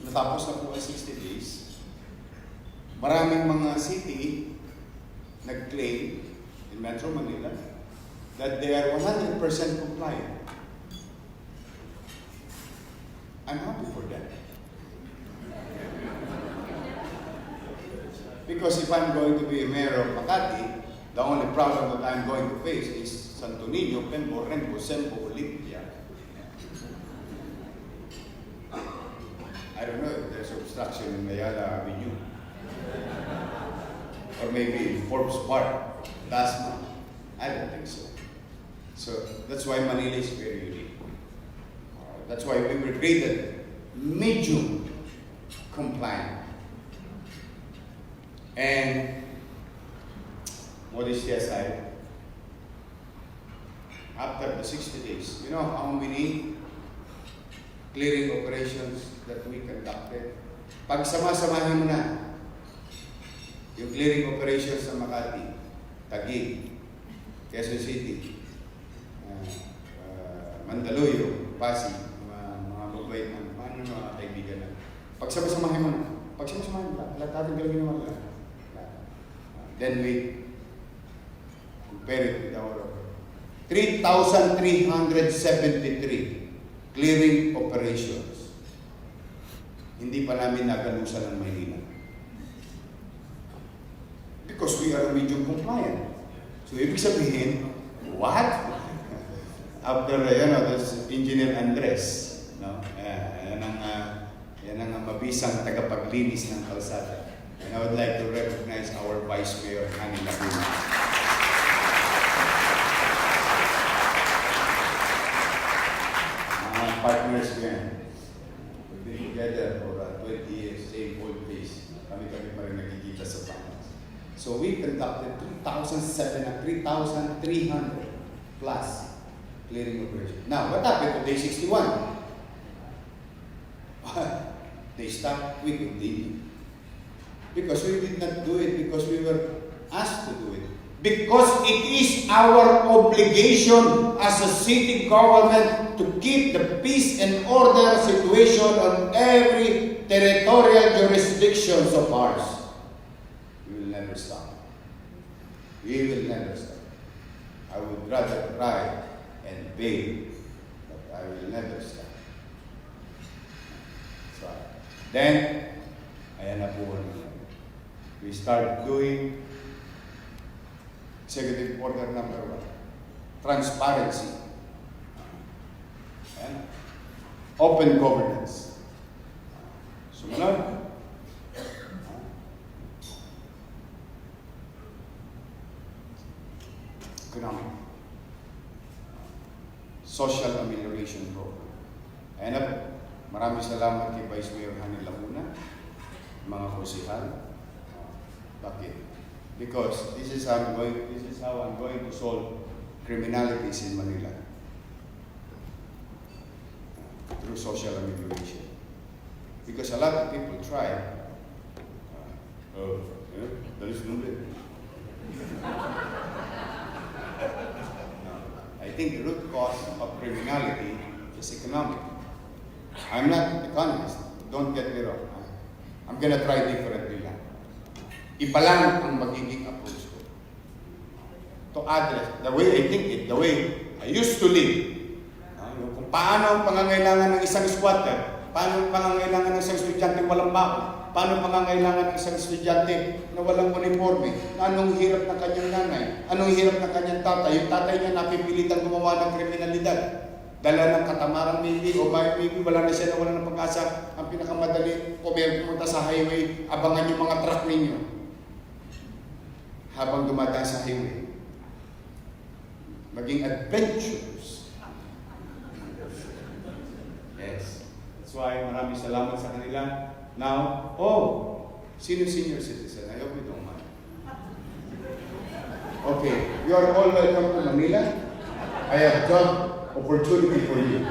natapos na po ang 60 days, maraming mga city nag-claim in Metro Manila that they are 100% compliant. I'm happy for that. Because if I'm going to be a mayor of Makati, the only problem that I'm going to face is Santo Niño, Pembo, Renbo, Sembo, Olympia. I don't know if there's obstruction in Mayala Avenue. Or maybe in Forbes Park, Dasma. I don't think so. So that's why Manila is very unique. That's why we were graded medium compliant. And modesty aside, after the 60 days, you know how many clearing operations that we conducted? Pag sama-samahin mo na yung clearing operations sa Makati, Taguig, Quezon City, Mandaluyong, Pasig, mga mababait na, mga kaibigan na. Pag sama-samahin mo na, lahat natin gawin naman lang. Then we compare it with our 3,373 clearing operations. Hindi pa namin nagalusan ng Maynila. Because we are medium compliant. So, ibig sabihin, what? After, this Engineer Andres, no? Yan ang mabisang tagapaglinis ng kalsada. And I would like to recognize our Vice Mayor, Hani Laguna. Mga partners ko yan. We've been together for 20 years, same old place. Kami-kami pa rin nagkikita sa pangas. So we conducted 3,300 plus clearing operations. Now, what happened to day 61? They stopped quickly because we did not do it because we were asked to do it. Because it is our obligation as a city government to keep the peace and order situation on every territorial jurisdictions of ours. We will never stop. We will never stop. I would rather cry and beg, but I will never stop. So, then, ayan na po. We start doing Executive Order number 1. Transparency. Ayan. Open governance. Sumunod. Economic. Social amelioration program. Ayan na po. Maraming salamat kay Vice Mayor Hani Laguna, mga konsehal. Bakit? Because this is how I'm going to solve criminalities in Manila through social amelioration. Because a lot of people try. That is no good. I think the root cause of criminality is economic. I'm not an economist. Don't get me wrong. I'm gonna try differently lang. Iba lang ang magiging approach ko to address the way I think it, the way I used to live. Kung paano ang pangangailangan ng isang squatter, paano ang pangangailangan ng isang estudyante walang bako, paano ang pangangailangan ng isang estudyante na walang uniforme, anong hirap ng kanyang nanay, anong hirap ng kanyang tatay, yung tatay niya napipilitan gumawa ng kriminalidad, dala ng katamaran maybe, o maybe wala na siya na wala ng pag-asa, ang pinakamadali, o may pumunta sa highway, abangan yung mga truck ninyo habang dumadaan sa highway. Maging adventurous. Yes. That's why maraming salamat sa kanila. Now, senior citizen, I hope you don't mind. Okay, you are all welcome to Manila. I have job opportunity for you.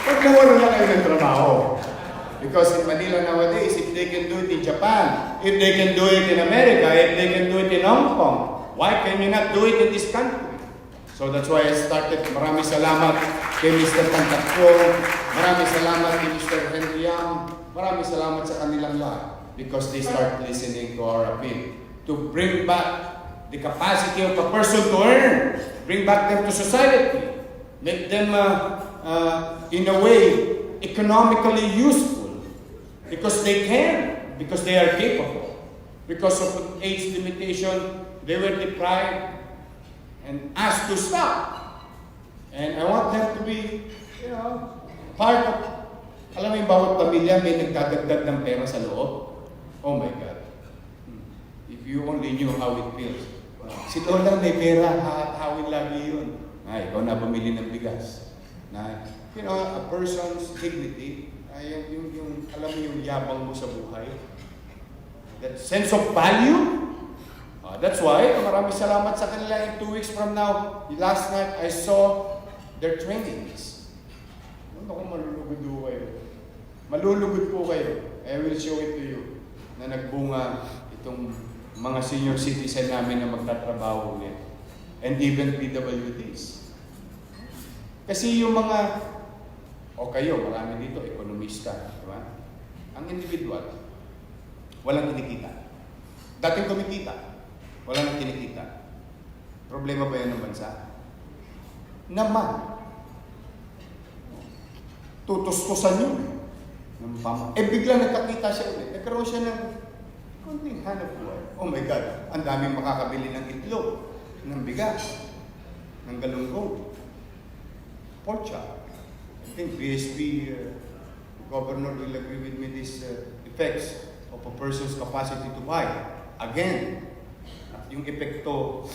Huwag na wala lang kayo ng trabaho. Because in Manila nowadays, if they can do it in Japan, if they can do it in America, if they can do it in Hong Kong, why can you not do it in this country? So that's why I started. Maraming salamat kay Mr. Tangkapong, maraming salamat kay Mr. Henry Yang, maraming salamat sa kanilang lahat because they start listening to our appeal to bring back the capacity of a person to earn, bring back them to society, make them in a way economically useful because they can, because they are capable. Because of age limitation, they were deprived and asked to stop. And I want them to be, part of, alam mo yung bawat pamilya may nagdadagdag ng pera sa loob. Oh my God. If you only knew how it feels. Si Lola may pera, hawin lagi yun. Ikaw na bumili ng bigas. A person's dignity, yung alam mo yung yabang mo sa buhay. That sense of value. That's why, maraming salamat sa kanila. In 2 weeks from now, last night, I saw their trainings. Ako, malulugod po kayo. Malulugod po kayo. I will show it to you na nagbunga itong mga senior citizen namin na magtatrabaho ulit. And even PWDs. Kasi yung mga, kayo, marami dito, ekonomista, diba? ang individual, walang kinikita. Dating kumikita, wala nang kinikita. Problema ba yan ng bansa? Naman. Tutustusan yun. Ng pama. Bigla nagkakita siya ulit. Nagkaroon siya ng konting hanap buhay. Oh my God, ang daming makakabili ng itlog, ng bigas, ng galunggong, pork chop. I think BSP governor will agree with me these effects of a person's capacity to buy. Again, yung epekto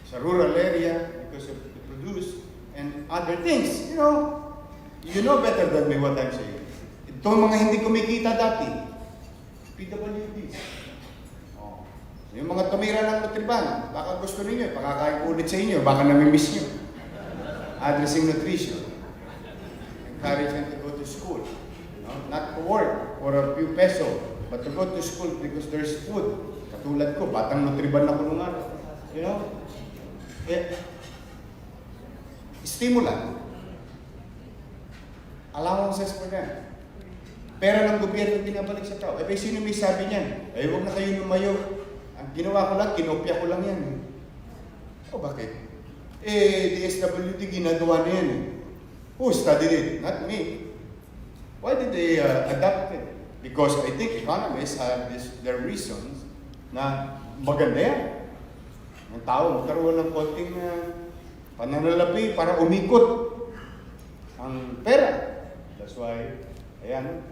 sa rural area because of the produce and other things. You know better than me what I'm saying. Itong mga hindi kumikita dati, PWDs. Oh. Yung mga tumira ng nutriban, baka gusto ninyo, pakakain ulit sa inyo, baka nami-miss nyo. Addressing nutrition. Encourage them to go to school. Not to work for a few peso, but to go to school because there's food. Katulad ko, batang nutriban ako nung araw. Stimulant. Allowances for them. Pera ng gobyerno pinabalik sa tao. Sino may sabi niyan? Huwag na kayo lumayo. Ang ginawa ko lang, kinopya ko lang yan. Bakit? DSWD ginagawa na yan. Who studied it? Not me. Why did they adapt it? Because I think economists have their reasons na maganda yan. Ang tao magkaroon ng konting pananalapi para umikot ang pera. That's why, ayan.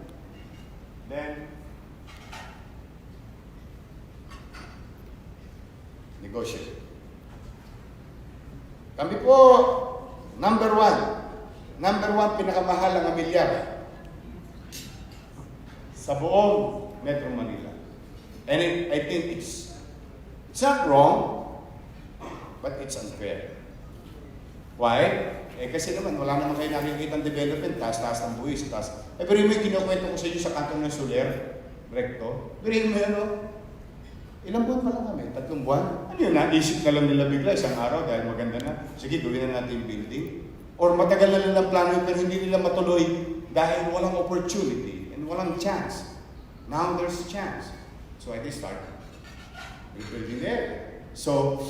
Then, negotiate. Kami po, number one pinakamahal ang amilyar sa buong Metro Manila. And I think it's not wrong, but it's unfair. Why? Kasi naman, wala naman kayo nakikita ng development, taas-taas ng buwis, taas. Pero yung kinukwento ko sa inyo sa kantong ng Soler, recto, pero yung ilang buwan pa lang kami? 3 buwan? Ano yun, naisip na lang nila bigla, isang araw dahil maganda na, sige, gawin na natin yung building. Or matagal na lang ang plano pero hindi nila matuloy dahil walang opportunity and walang chance. Now there's a chance. So I can start rebuilding there. So,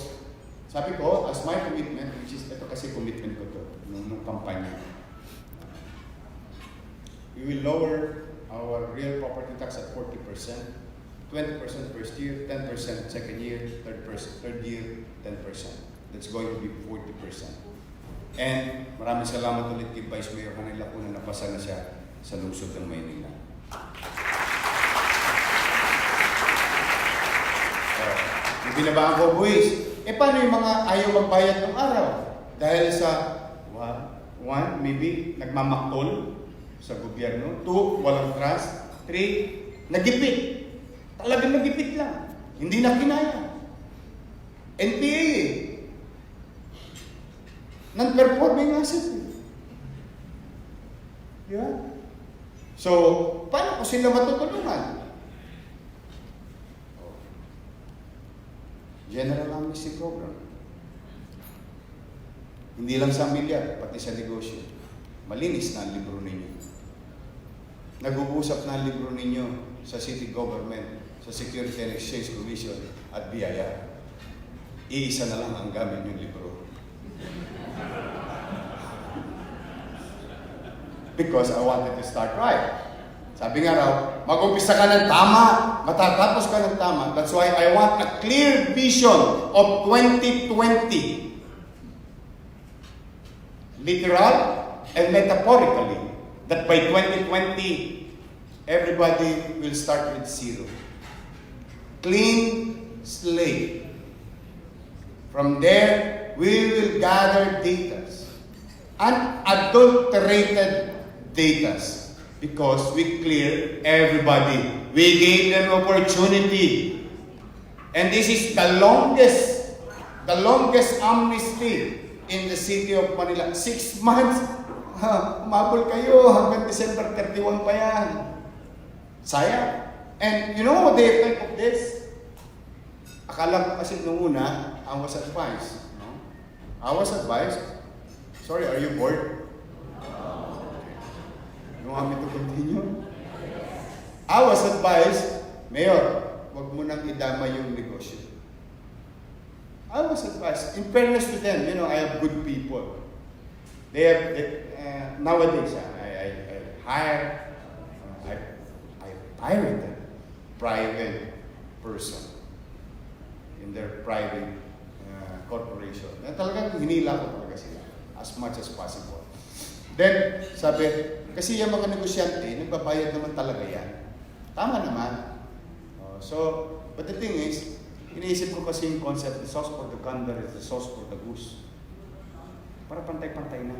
sabi ko, as my commitment, which is, ito kasi commitment ko to, nung kampanya, we will lower our real property tax at 40%, 20% first year, 10% second year, third year, 10%. That's going to be 40%. And maraming salamat ulit kay Vice Mayor Hanay Lacuna na napasa na siya sa lungsod ng Maynila. Yung binabaan ko, buwis, paano yung mga ayaw magbayad ng araw? Dahil sa, one, maybe nagmamaktol sa gobyerno. 2, walang trust. 3, nagipit. Talagang nagipit lang. Hindi na kinaya. NPA non-performing asset. Yeah. So, paano ko sila matutulungan? General Amnesty Program. Hindi lang sa milyar, pati sa negosyo. Malinis na ang libro ninyo. Nag-uusap na ang libro ninyo sa city government, sa Security and Exchange Commission at BIR. Iisa na lang ang gamit yung libro. Because I wanted to start right. Sabi nga raw, mag-umpisa ka ng tama, matatapos ka ng tama. That's why I want a clear vision of 2020. Literal and metaphorically. That by 2020, everybody will start with 0. Clean slate. From there, we will gather data. Unadulterated data. Because we clear everybody. We gave them opportunity. And this is the longest amnesty in the city of Manila. 6 months. Umabol kayo hanggang December 31 pa yan. Sayang. And you know what they think of this? Akala ko kasi nung una, I was advised. No? I was advised. Sorry, are you bored? You want me to continue? I was advised, Mayor, wag mo nang idama yung negosyo. I was advised, in fairness to them, I have good people. They have, nowadays, I hire, I hired a private person in their private corporation. Na talagang hinila ko talaga sila as much as possible. Then, sabi, kasi yung mga negosyante, nagbabayad naman talaga yan. Tama naman. But the thing is, iniisip ko kasi yung concept, the sauce for the gander is the sauce for the goose. Para pantay-pantay na.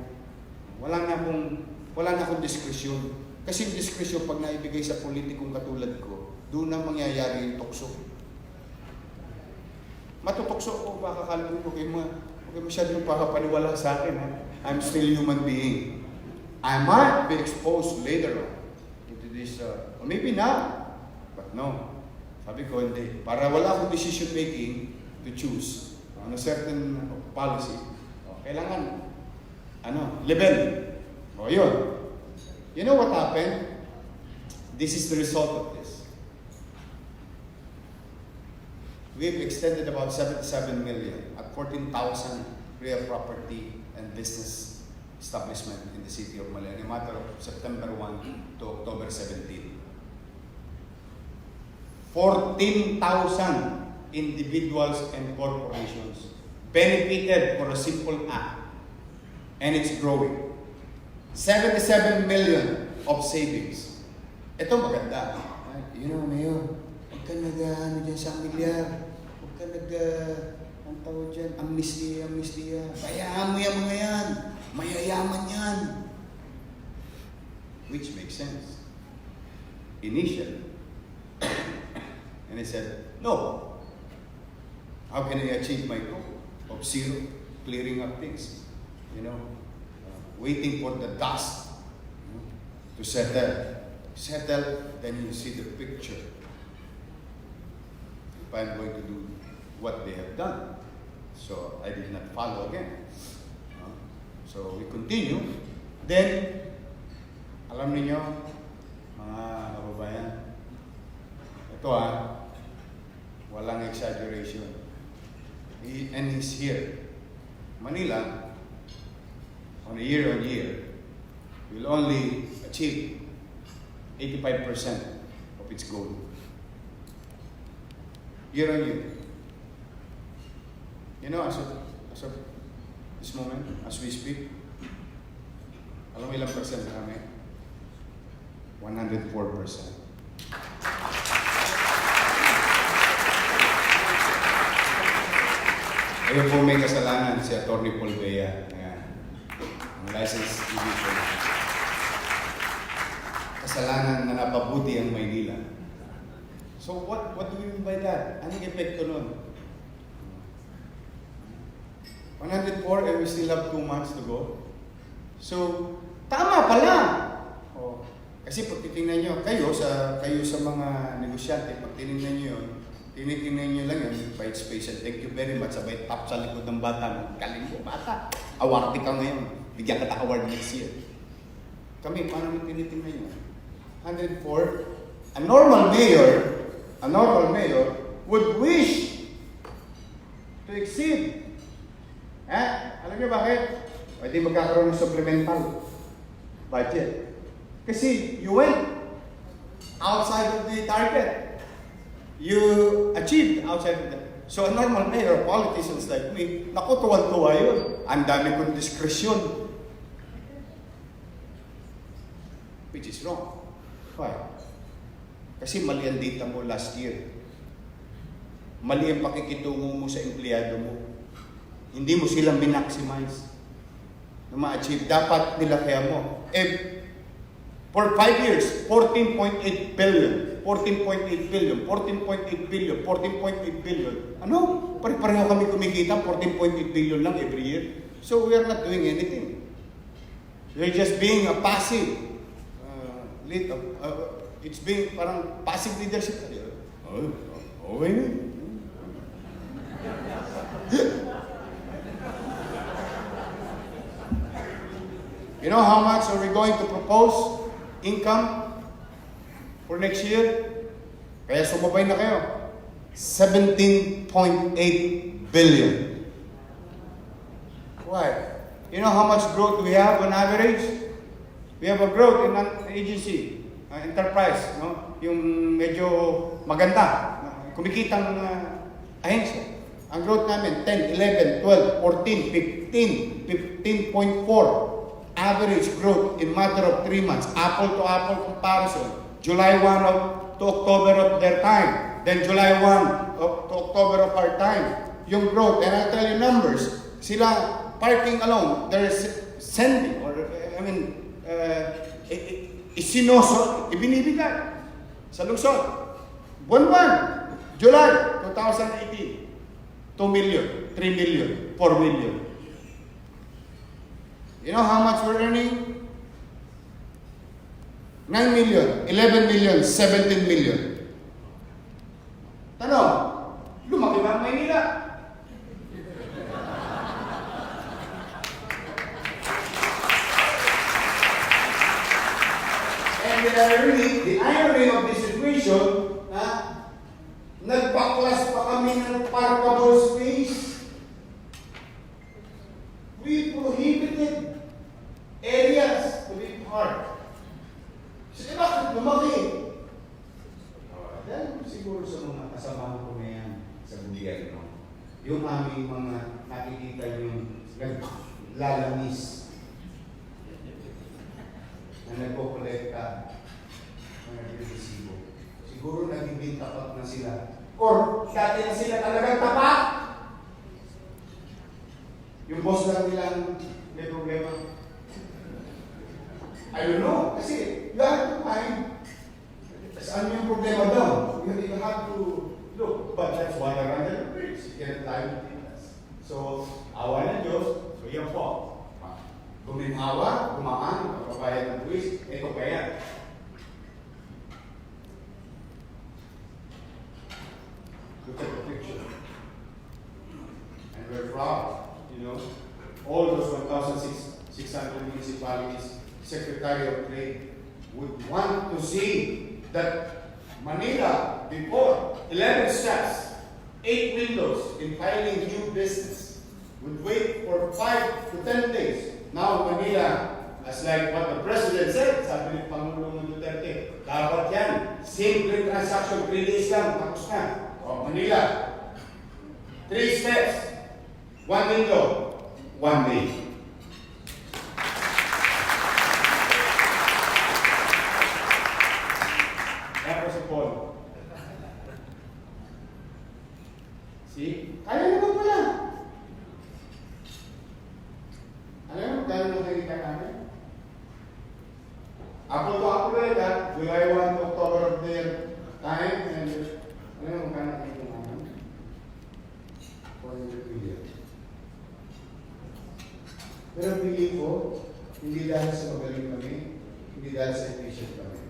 Wala na akong diskresyon. Kasi yung diskresyon, pag naibigay sa politikong katulad ko, doon na mangyayari yung tukso. Matutokso ko, baka kala mo, okay masyadong pakapaniwala sa akin. Ha? I'm still a human being. I might be exposed later on into this, or maybe now, but no. Sabi ko, hindi. Para wala akong decision making to choose on a certain policy. Kailangan, level. Yun. You know what happened? This is the result of this. We've extended about 77 million at 14,000 real property and business establishment in the city of Manila in a matter of September 1 to October 17. 14,000 individuals and corporations benefited for a simple act, and it's growing. 77 million of savings. Ito maganda. Mayor, huwag ka dyan sa milyar. Huwag ka ang tawag dyan, amnestia. Bayaan mo yan mga yan. Mayayaman yan. Which makes sense. Initially. And I said, no. How can I achieve my goal of zero, clearing up things? Waiting for the dust to settle. Then you see the picture. If I'm going to do what they have done. So I did not follow again. So we continue. Then, alam niyo, mga kababayan, ito walang exaggeration. And he's here. Manila, on a year-on-year, will only achieve 85% of its goal. Year-on-year. As of this moment, as we speak, alam mo ilang percent kami? 104%. Ayun po may kasalanan si Atty. Paul Bea, ang license division. Kasalanan na napabuti ang Maynila. So what do we mean by that? Anong epekto nun? 104 and we still have 2 months to go. So, tama pala! Kasi pag titingnan nyo, kayo sa mga negosyante, pag tinignan nyo yun, tinitingnan nyo lang yun, by space and thank you very much, sabay tap sa likod ng bata, galing mo bata, award ka ngayon, bigyan ka award next year. Kami, paano nyo tinitingnan nyo? 104, a normal mayor would wish to exceed. Alam niyo bakit? Pwede magkakaroon ng supplemental budget. Kasi you went outside of the target. You achieved outside of that. So a normal mayor, politicians like me, naku, tuwan-tuwa yun. Ang dami kong diskresyon. Which is wrong. Why? Kasi mali ang data mo last year. Mali ang pakikitungo mo sa empleyado mo. Hindi mo silang min-maximize na ma-achieve. Dapat nilakaya mo. For 5 years, 14.8 billion. 14.8 billion, 14.8 billion, 14.8 billion. Ano? Pare-pareho kami kumikita, 14.8 billion lang every year. So we are not doing anything. We're just being a passive lead. It's being parang passive leadership. Okay. You know how much are we going to propose income for next year. Kaya sumabay na kayo. 17.8 billion. Why? You know how much growth we have on average? We have a growth in an agency, enterprise, no? Yung medyo maganda, kumikitang ahensya. Ang growth namin, 10, 11, 12, 14, 15, 15.4. Average growth in matter of 3 months. Apple to apple comparison. July 1 to October of their time. Then July 1 to October of our time. Yung growth, and I'll tell you numbers, sila parking alone, they're sending, or isinosot, ibinibigay sa lungsod. Buwan-buwan, July 2018, 2 million, 3 million, 4 million. You know how much we're earning? 9 million, 11 million, 17 million. Tanong, lumaki ba ang Maynila? And the irony of this situation, nagpaklas pa kami ng parkable space. We prohibited areas to be parked. Sige, bakit lumaki? Dahil siguro sa mga kasama ko na yan sa gobyerno, yung aming mga nakikita yung naglalamis na nagpo-kolekta ng nag-resibo. Siguro naging tapat na sila. Or dati na sila talagang tapat. Yung boss lang nilang may problema. I don't know. Kasi you have to find ano yung problema daw. You have to look. But that's water under the bridge. You can't lie with us. So, awa ng Diyos. So, yan po. Guminhawa, gumaan, magpabayad ng buwis. Ito pa yan. Look at the picture. And we're proud, you know. All those 1,600 municipalities, Secretary of Trade would want to see that Manila, before 11 steps, 8 windows in filing new business, would wait for 5 to 10 days. Now Manila, as like what the President said, sabi ni Pangulong Duterte, dapat yan, simple transaction, 3 days lang, tapos na. O, Manila, 3 steps, 1 window, 1 day. That was a poll. See? Kaya naman pala. Alam mo, gano'n ang nakikita namin? Apple to apple eh, that July 1 to October of their time, and alam mo, gano'n nakikita namin? 400 million. Pero pili ko, hindi dahil sa magaling kami, hindi dahil sa efficient kami.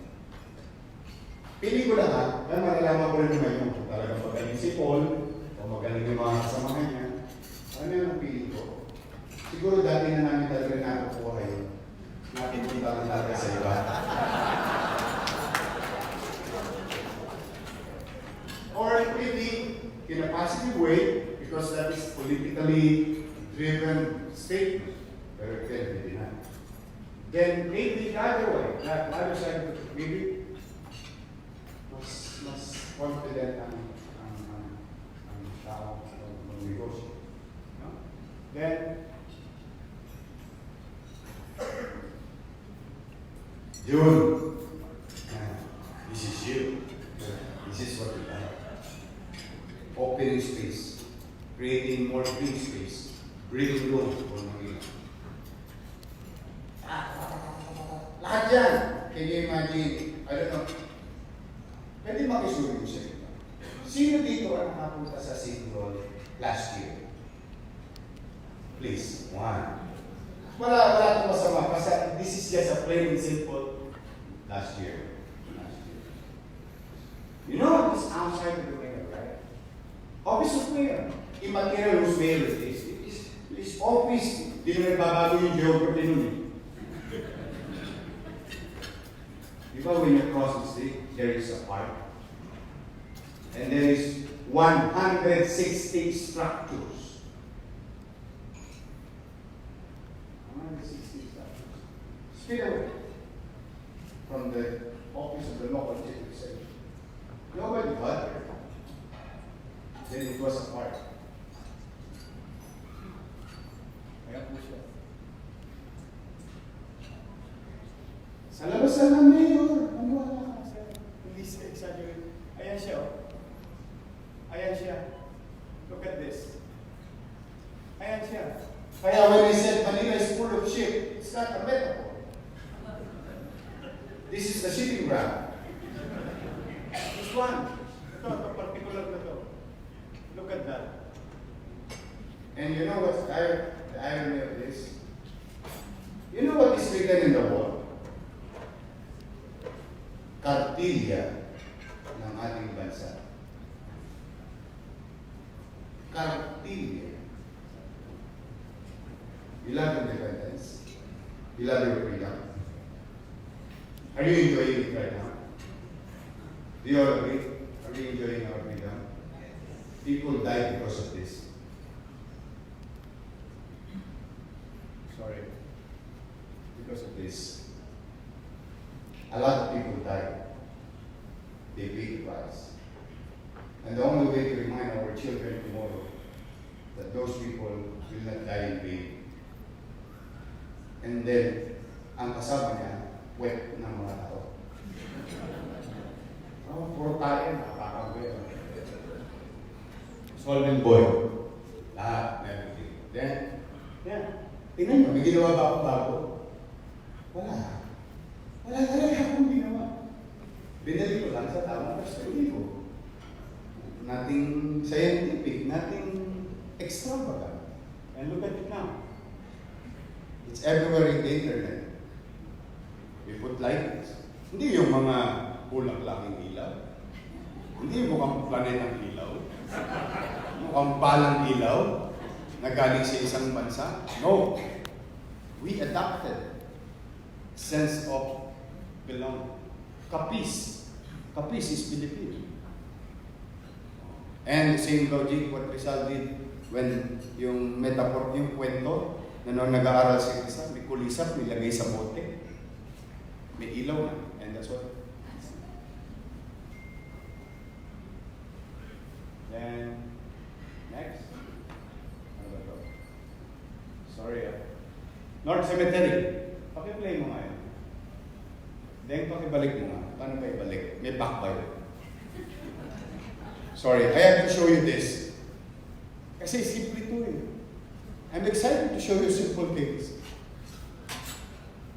Pili ko lahat, dahil malalaman ko rin naman yung kung talagang magaling si Paul, o magaling yung mga kasamahan niya. Ano yung pili ko? Siguro dati na namin talaga nakukuha yun. Napipunta lang talaga sa iba. Or maybe in a positive way, because that is politically driven statement. Pero can't be denied. Then maybe the other way, the other side, maybe mas confident ang tao ng negosyo. No? Then, June, this is you. This is what we have. Opening space, creating more green space, bringing room for Manila. Lahat yan. Can you imagine? I don't know. Pwede makisulit sa ito. Sino dito ang nakapunta sa City Hall last year? Please, one. Wala itong masama. Kasi this is just a plain and simple last year. You know, this outside of the mayor, right? Office of mayor. Immaterial whose mayor it is. This office, di na nagbabago yung geography nun eh. Because when you cross the street, there is a park. And there is 160 structures. 160 structures. Straight away from the office of the local chief executive. Nobody bothered. Then it was a park. Kaya po siya. Sa labas na ng mayor, ano wala ka siya? Hindi siya exaggerate. Ayan siya, oh. Ayan siya. Look at this. Ayan siya. Kaya when I said Manila is full of shit, it's not a metaphor. This is the shipping ground. This one. Ito particular na to. Look at that. And you know what's the irony of this? You know what is written in the wall? Kartilya ng ating bansa. Kartilya. You love independence. You love your freedom. Are you enjoying it right now? Do you all agree? Are we enjoying our freedom? People die because of this. Sorry. Because of this. A lot of people died. They paid the price. And the only way to remind our children tomorrow that those people will not die in vain. And then, ang kasama niya, wet ng mga tao. Oh, puro tayo, nakakawet. Solvent boy. Lahat, everything. Then, tingnan nyo, may ginawa ba akong bago? Wala. Wala talaga akong ginawa. Binili ko lang sa tamang perspektibo. Nothing scientific, nothing extravagant. And look at it now. It's everywhere in the internet. We put lights. Hindi yung mga kulang-laking ilaw. Hindi mukhang planetang ilaw. Mukhang balang ilaw na galing sa isang bansa. No. We adopted sense of belonging. Kapis. Kapis is Filipino. And the same logic what Rizal did when yung metaphor, yung kwento na nung nag-aaral si Rizal, may kulisap, nilagay sa bote. May ilaw na. And that's what. Then, next. Ano ba ito? Sorry North Cemetery. Pakiplay mo nga yun. Then, pakibalik mo nga. Paano ba ibalik? May backbite. Sorry, I have to show you this. Kasi simple ito eh. I'm excited to show you simple things.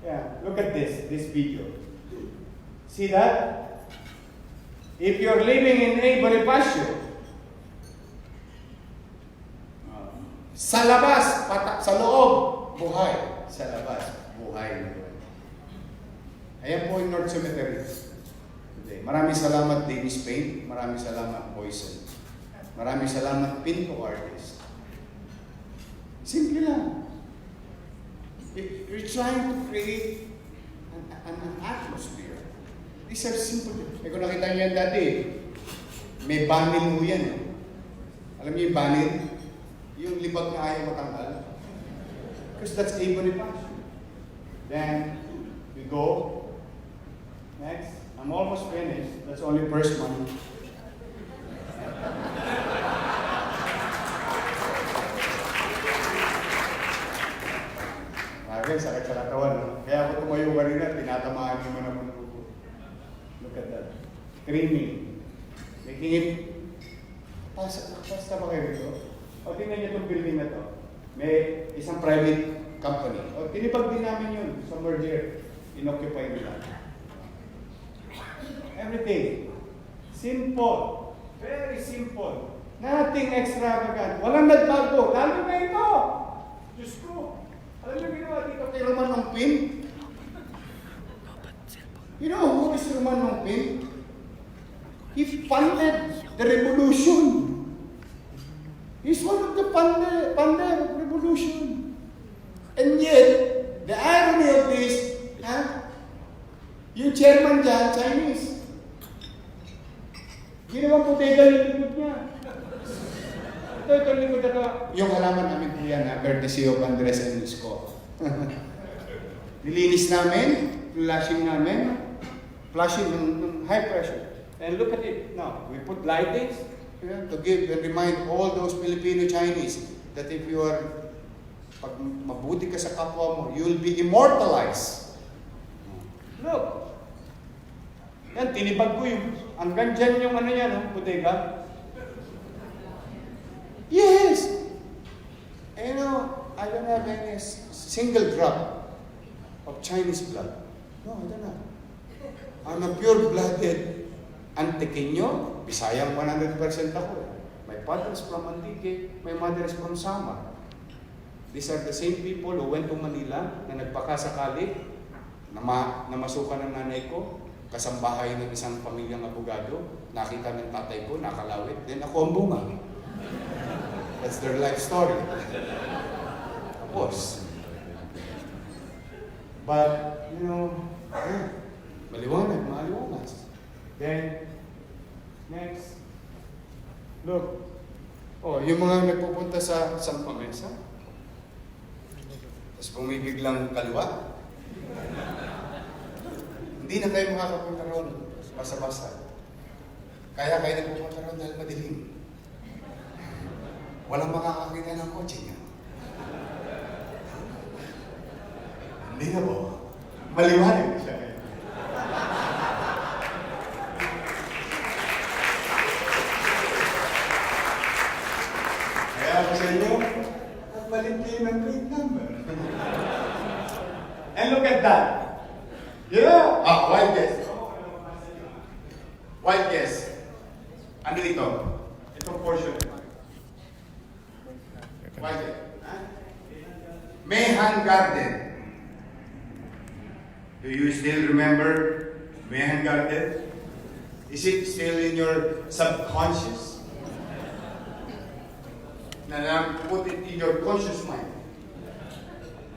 Yeah, look at this video. See that? If you're living in A. Bonifacio, sa labas, sa loob, buhay. Sa labas, buhay. Ayan po yung North Cemetery. Maraming salamat, Davis Paint. Maraming salamat, Poison. Maraming salamat, Pinto Artist. Simple lang. You're trying to create an atmosphere. These are simple. Kung nakita niyo yan dati, may banil mo yan. Alam niyo yung banil? Yung libag na ayaw matanggal. Because that's a Bonifacio. Then, we go. Next. I'm almost finished. That's only first one. Bakit? Sakit sa katawan, no? Kaya ako tumayo kanina, tinatamaan naman ako ng buko. Look at that. Creamy. Making it... Pasta ba kayo dito? O, tingnan niyo itong building na to. May isang private company. O, tinipag din namin yun sa merger. Inoccupy nila. Everything. Simple. Very simple. Nothing extravagant. Walang nagbago. Lalo na ito. Diyos ko. Alam niyo ginawa dito kay Roman Ongpin? You know who is Roman Ongpin? He funded the revolution. He's one of the funder of revolution. And yet, the irony of this, you chairman dyan, Chinese. Ginawang putega yung likod niya. Ito likod ito. Yung halaman namin po yan, courtesy of Andres and Isko. Nilinis namin, flashing ng high pressure. And look at it now. We put lightings to give and remind all those Filipino Chinese that if you are, pag mabuti ka sa kapwa mo, you'll be immortalized. Look. Yan, tinibag ko yung, hanggang dyan yung ano yan, no, bodega. Yes! You know, I don't have any single drop of Chinese blood. No, I don't have. I'm a pure-blooded Antequeño. Bisayang 100% ako. My father is from Antique, my mother is from Samar. These are the same people who went to Manila na nagpakasakali na masukan ng nanay ko, kasambahay ng isang pamilyang abogado, nakita ng tatay ko, nakalawit, then ako ang bunga. That's their life story. Tapos. But, you know, maliwanag. Then, next. Look. Oh, yung mga nagpupunta sa Santa Mesa, tapos bumibiglang kaliwa, hindi na kayo makakapunta roon basta-basta. Kaya kayo nagpupunta roon dahil madilim. Walang makakakita ng kotse niya. Hindi na po. Maliwanag siya kayo. Kaya ako sa inyo, nagbalit kayo ng plate number. And look at that. Yeah. Wild guess. Wild guess. Ano ito? Itong portion. Wild guess. Mehan Garden. Do you still remember Mehan Garden? Is it still in your subconscious? Now put it in your conscious mind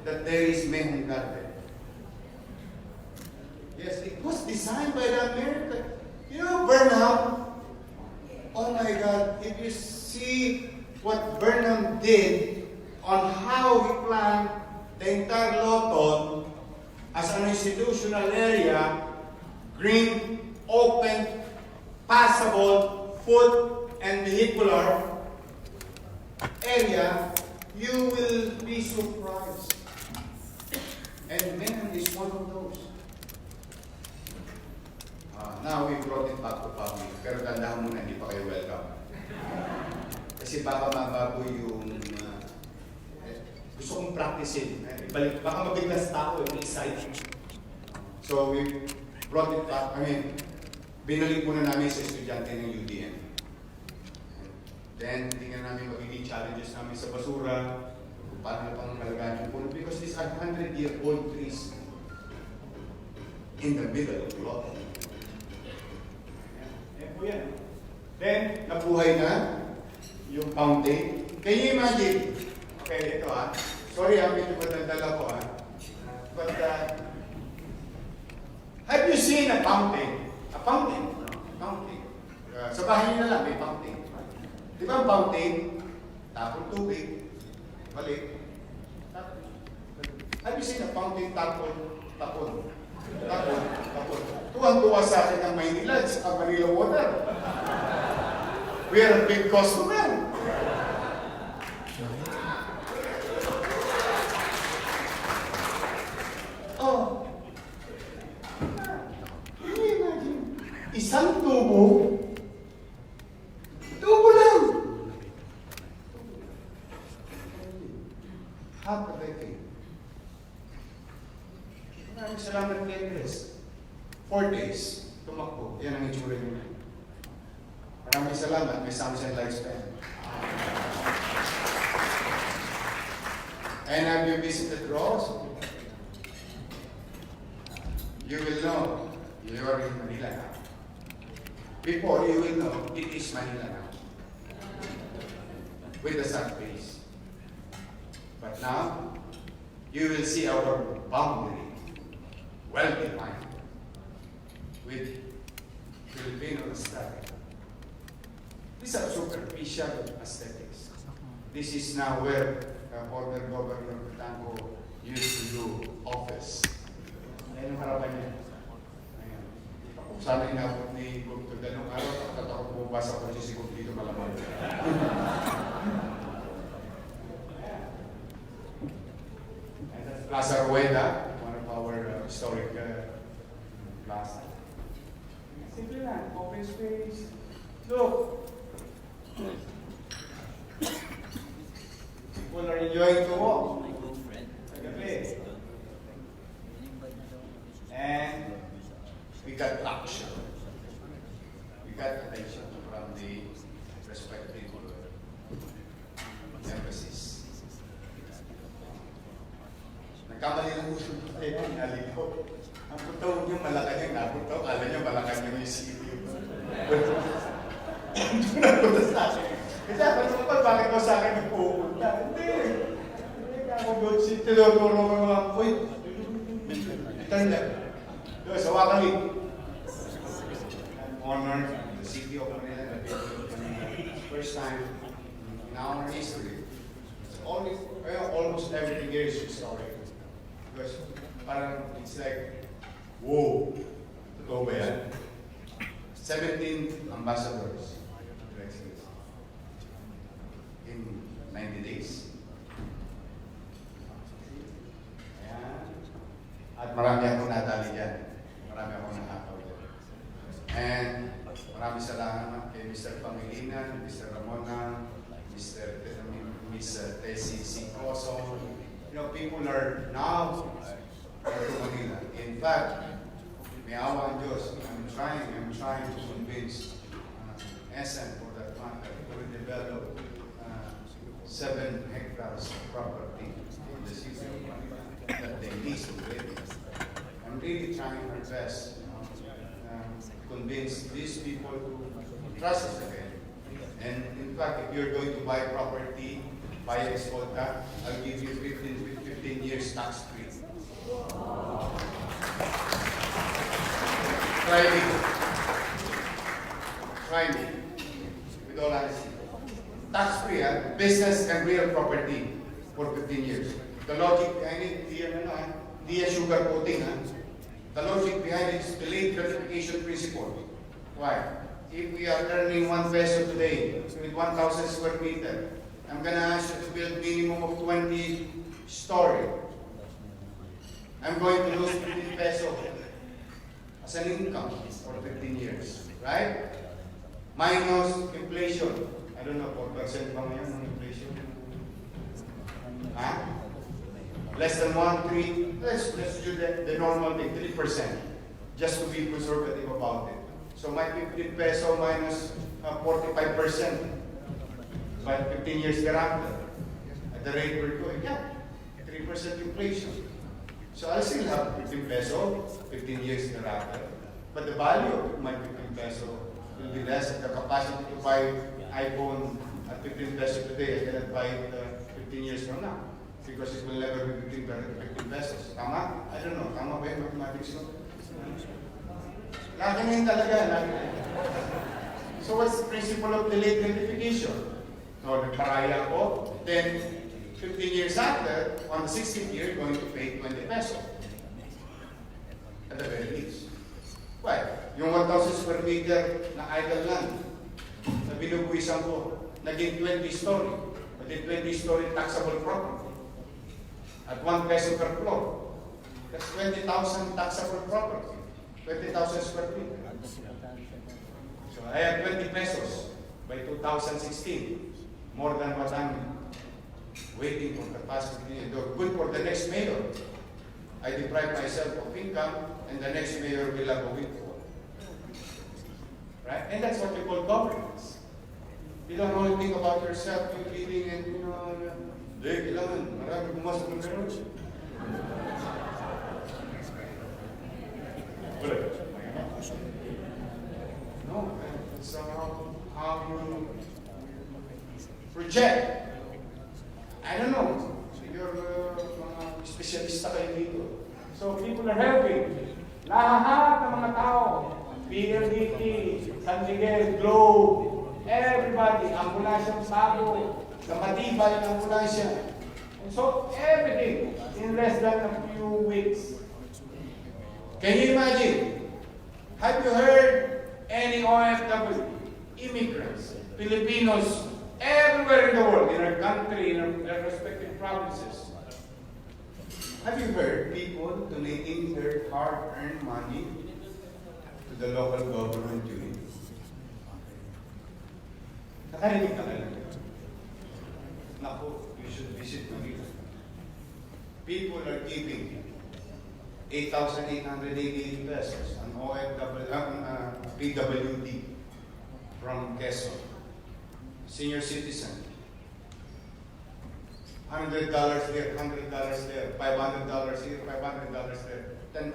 that there is Mehan Garden. Yes, it was designed by the American. You know, Burnham. Oh my God! If you see what Burnham did on how he planned the entire Loton as an institutional area, green, open, passable, foot and vehicular area, you will be surprised. And Mehan is one of those. Now we brought it back to public. Pero tandaan muna, hindi pa kayo welcome. Kasi baka mabago yung gusto kong practicein. Ibalik, baka mabiglas tao yung exciting. So we brought it back. Binalik muna namin sa estudyante ng UDM. Then, tingnan namin magiging challenges namin sa basura, kung paano na pang malagaan yung puno. Because these are 100-year-old trees in the middle of the lot. Yan po yan. Then, nabuhay na yung fountain. Can you imagine? Okay, ito sorry, medyo madaldala ko But, have you seen a fountain? A fountain? Fountain. Sa bahay nyo na lang, may fountain. Di ba ang fountain? Tapon tubig. Balik. Have you seen a fountain tapon? Tuwang-tuwa sa akin ang Maynila, ang Manila Water. We are a big customer. Oh. Can you imagine? Isang tubo lang. Half a decade. Maraming salamat kay Andres. 4 days, tumakbo. Yan ang itsura niyo. Maraming salamat. May sunset lifespan. And have you visited Ross? You will know you are in Manila now. Before you will know it is Manila now. With the sun face. But now, you will see our boundary well defined. with Filipino aesthetic. These are superficial aesthetics. This is now where former Governor Tanco used to do office. Ayan yung harapan niya. Ayan. Kung sana inabot ni Gupto dalawang araw, tatakot bumabasa ko si Gupto dito malamang. And that's Plaza Rueda, one of our historic plaza. Simple lang, open space. Look. People are enjoying to walk. Kagabi. And we got action. We got attention from the respective embassies. Nagkamali ng uso tayo, nalikot. Ang puntaw niyo malakan yung napuntaw, kala niyo malakan yung ECU. Hindi na punta sa akin. Kasi ako bakit ko sa akin nagpupunta? Hindi. Hindi ako doon si tinuturo ko mga point. Tanda. Doon sa Wakali. I'm honored the city of Manila that we first time in our history. It's almost everything here is historic. Because parang it's like, whoa, totoo ba yan? 17 ambassadors in 90 days. Ayan. At marami akong natali dyan. Marami akong nakakaw dyan. And marami salamat kay Mr. Pangilinan, Mr. Ramona, Miss Tessie Sicoso. You know, people are now to Manila. In fact, may awa ang Diyos. I'm trying to convince SM for that matter to develop 7 hectares of property in the city of Manila that they lease already. I'm really trying my best to convince these people to trust us again. And in fact, if you're going to buy property, buy Escolta, I'll give you 15 years tax-free. Try me. With all honesty. Tax-free, business and real property for 15 years. The logic behind it, di sugar coating. The logic behind it is delayed gratification principle. Why? If we are earning 1 peso today with 1,000 square meter, I'm gonna ask you to build minimum of 20 story. I'm going to lose 15 peso as an income for 15 years, right? Minus inflation. I don't know, 4% ba ngayon ng inflation? Less than 1, 3, let's do the normal thing, 3%, just to be conservative about it. So my 15 peso minus 45%, but 15 years thereafter, at the rate we're going, 3% inflation. So I'll still have 15 peso, 15 years thereafter, but the value of my 15 peso will be less. The capacity to buy iPhone at 15 peso today, I cannot buy it 15 years from now. Because it will never be 15 pesos. Tama? I don't know. Tama ba yung mathematics ko? Lagi ngayon talaga. So what's the principle of delayed gratification? So nagparaya ako, then 15 years after, on the 16th year, going to pay 20 pesos. At the very least. Why? Yung 1,000 square meter na idle land, na binubuisan ko, naging 20 story. Naging 20 story taxable property. At 1 peso per floor. That's 20,000 taxable property. 20,000 square feet. So I have 20 pesos by 2016. More than what I'm waiting for capacity. Good for the next mayor. I deprive myself of income and the next mayor will have a windfall. Right? And that's what you call governance. You don't only think about yourself, you're living and, kailangan, marami pumasok ng gano'n. No, it's how you project. I don't know. You're mga espesyalista kayo dito. So people are helping. Lahat ng mga tao San Miguel, Globe, everybody, ambulansyang bago, na matibay ng ambulansya. And so, everything in less than a few weeks. Can you imagine? Have you heard any OFW, immigrants, Filipinos, everywhere in the world, in our country, in our respective provinces? Have you heard people donating their hard-earned money to the local government units? Nakarinig na kayo. Naku, you should visit Manila. People are giving 8,888 pesos on PWD from Quezon. Senior citizen. $100 there, $100 there, $500 here, $500 there, $10,000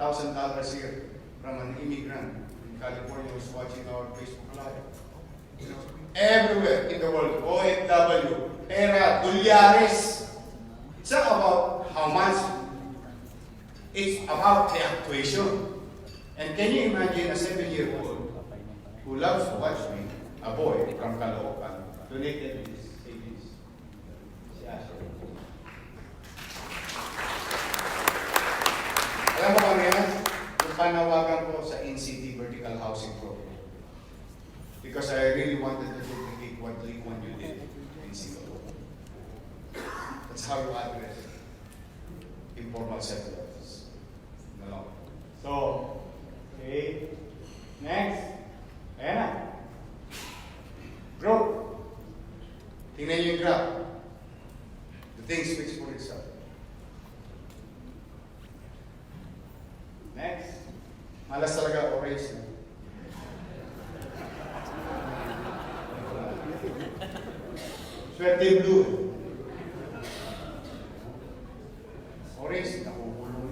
here from an immigrant in California who's watching our Facebook Live. You know, everywhere in the world, OFW, Pera, Dulyares. It's not about how much, it's about the actuation. And can you imagine a 7-year-old who loves to watch me, a boy from Caloocan, donated this savings? Si Asher. Alam mo kami yan? Yung panawagan ko sa in-city vertical housing program. Because I really wanted to duplicate what Lee Kuan Yew did in Singapore. That's how you address informal settlers. No. So, okay. Next. Ayan na. Growth. Tingnan niyo yung graph. The thing speaks for itself. Next. Malas talaga orange na. Swerte blue. Orange, nakukulong.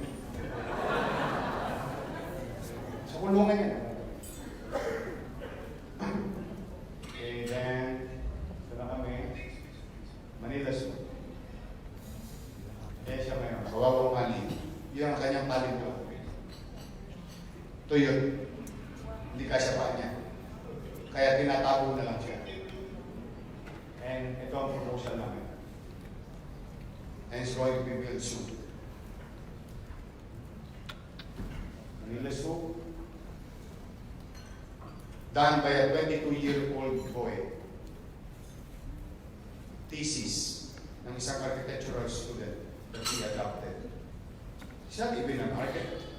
Sa kulungan yan. Okay, then, ito na kami. Manila Zoo. Kaya siya ngayon, kawawang mali. Yun ang kanyang paling doon. Ito yun. Hindi kasya pa niya. Kaya tinatago na lang siya. And ito ang proposal namin. And it's going to be built soon. Manila Zoo, done by a 22-year-old boy. Thesis ng isang architectural student that he adopted. He's not even an architect.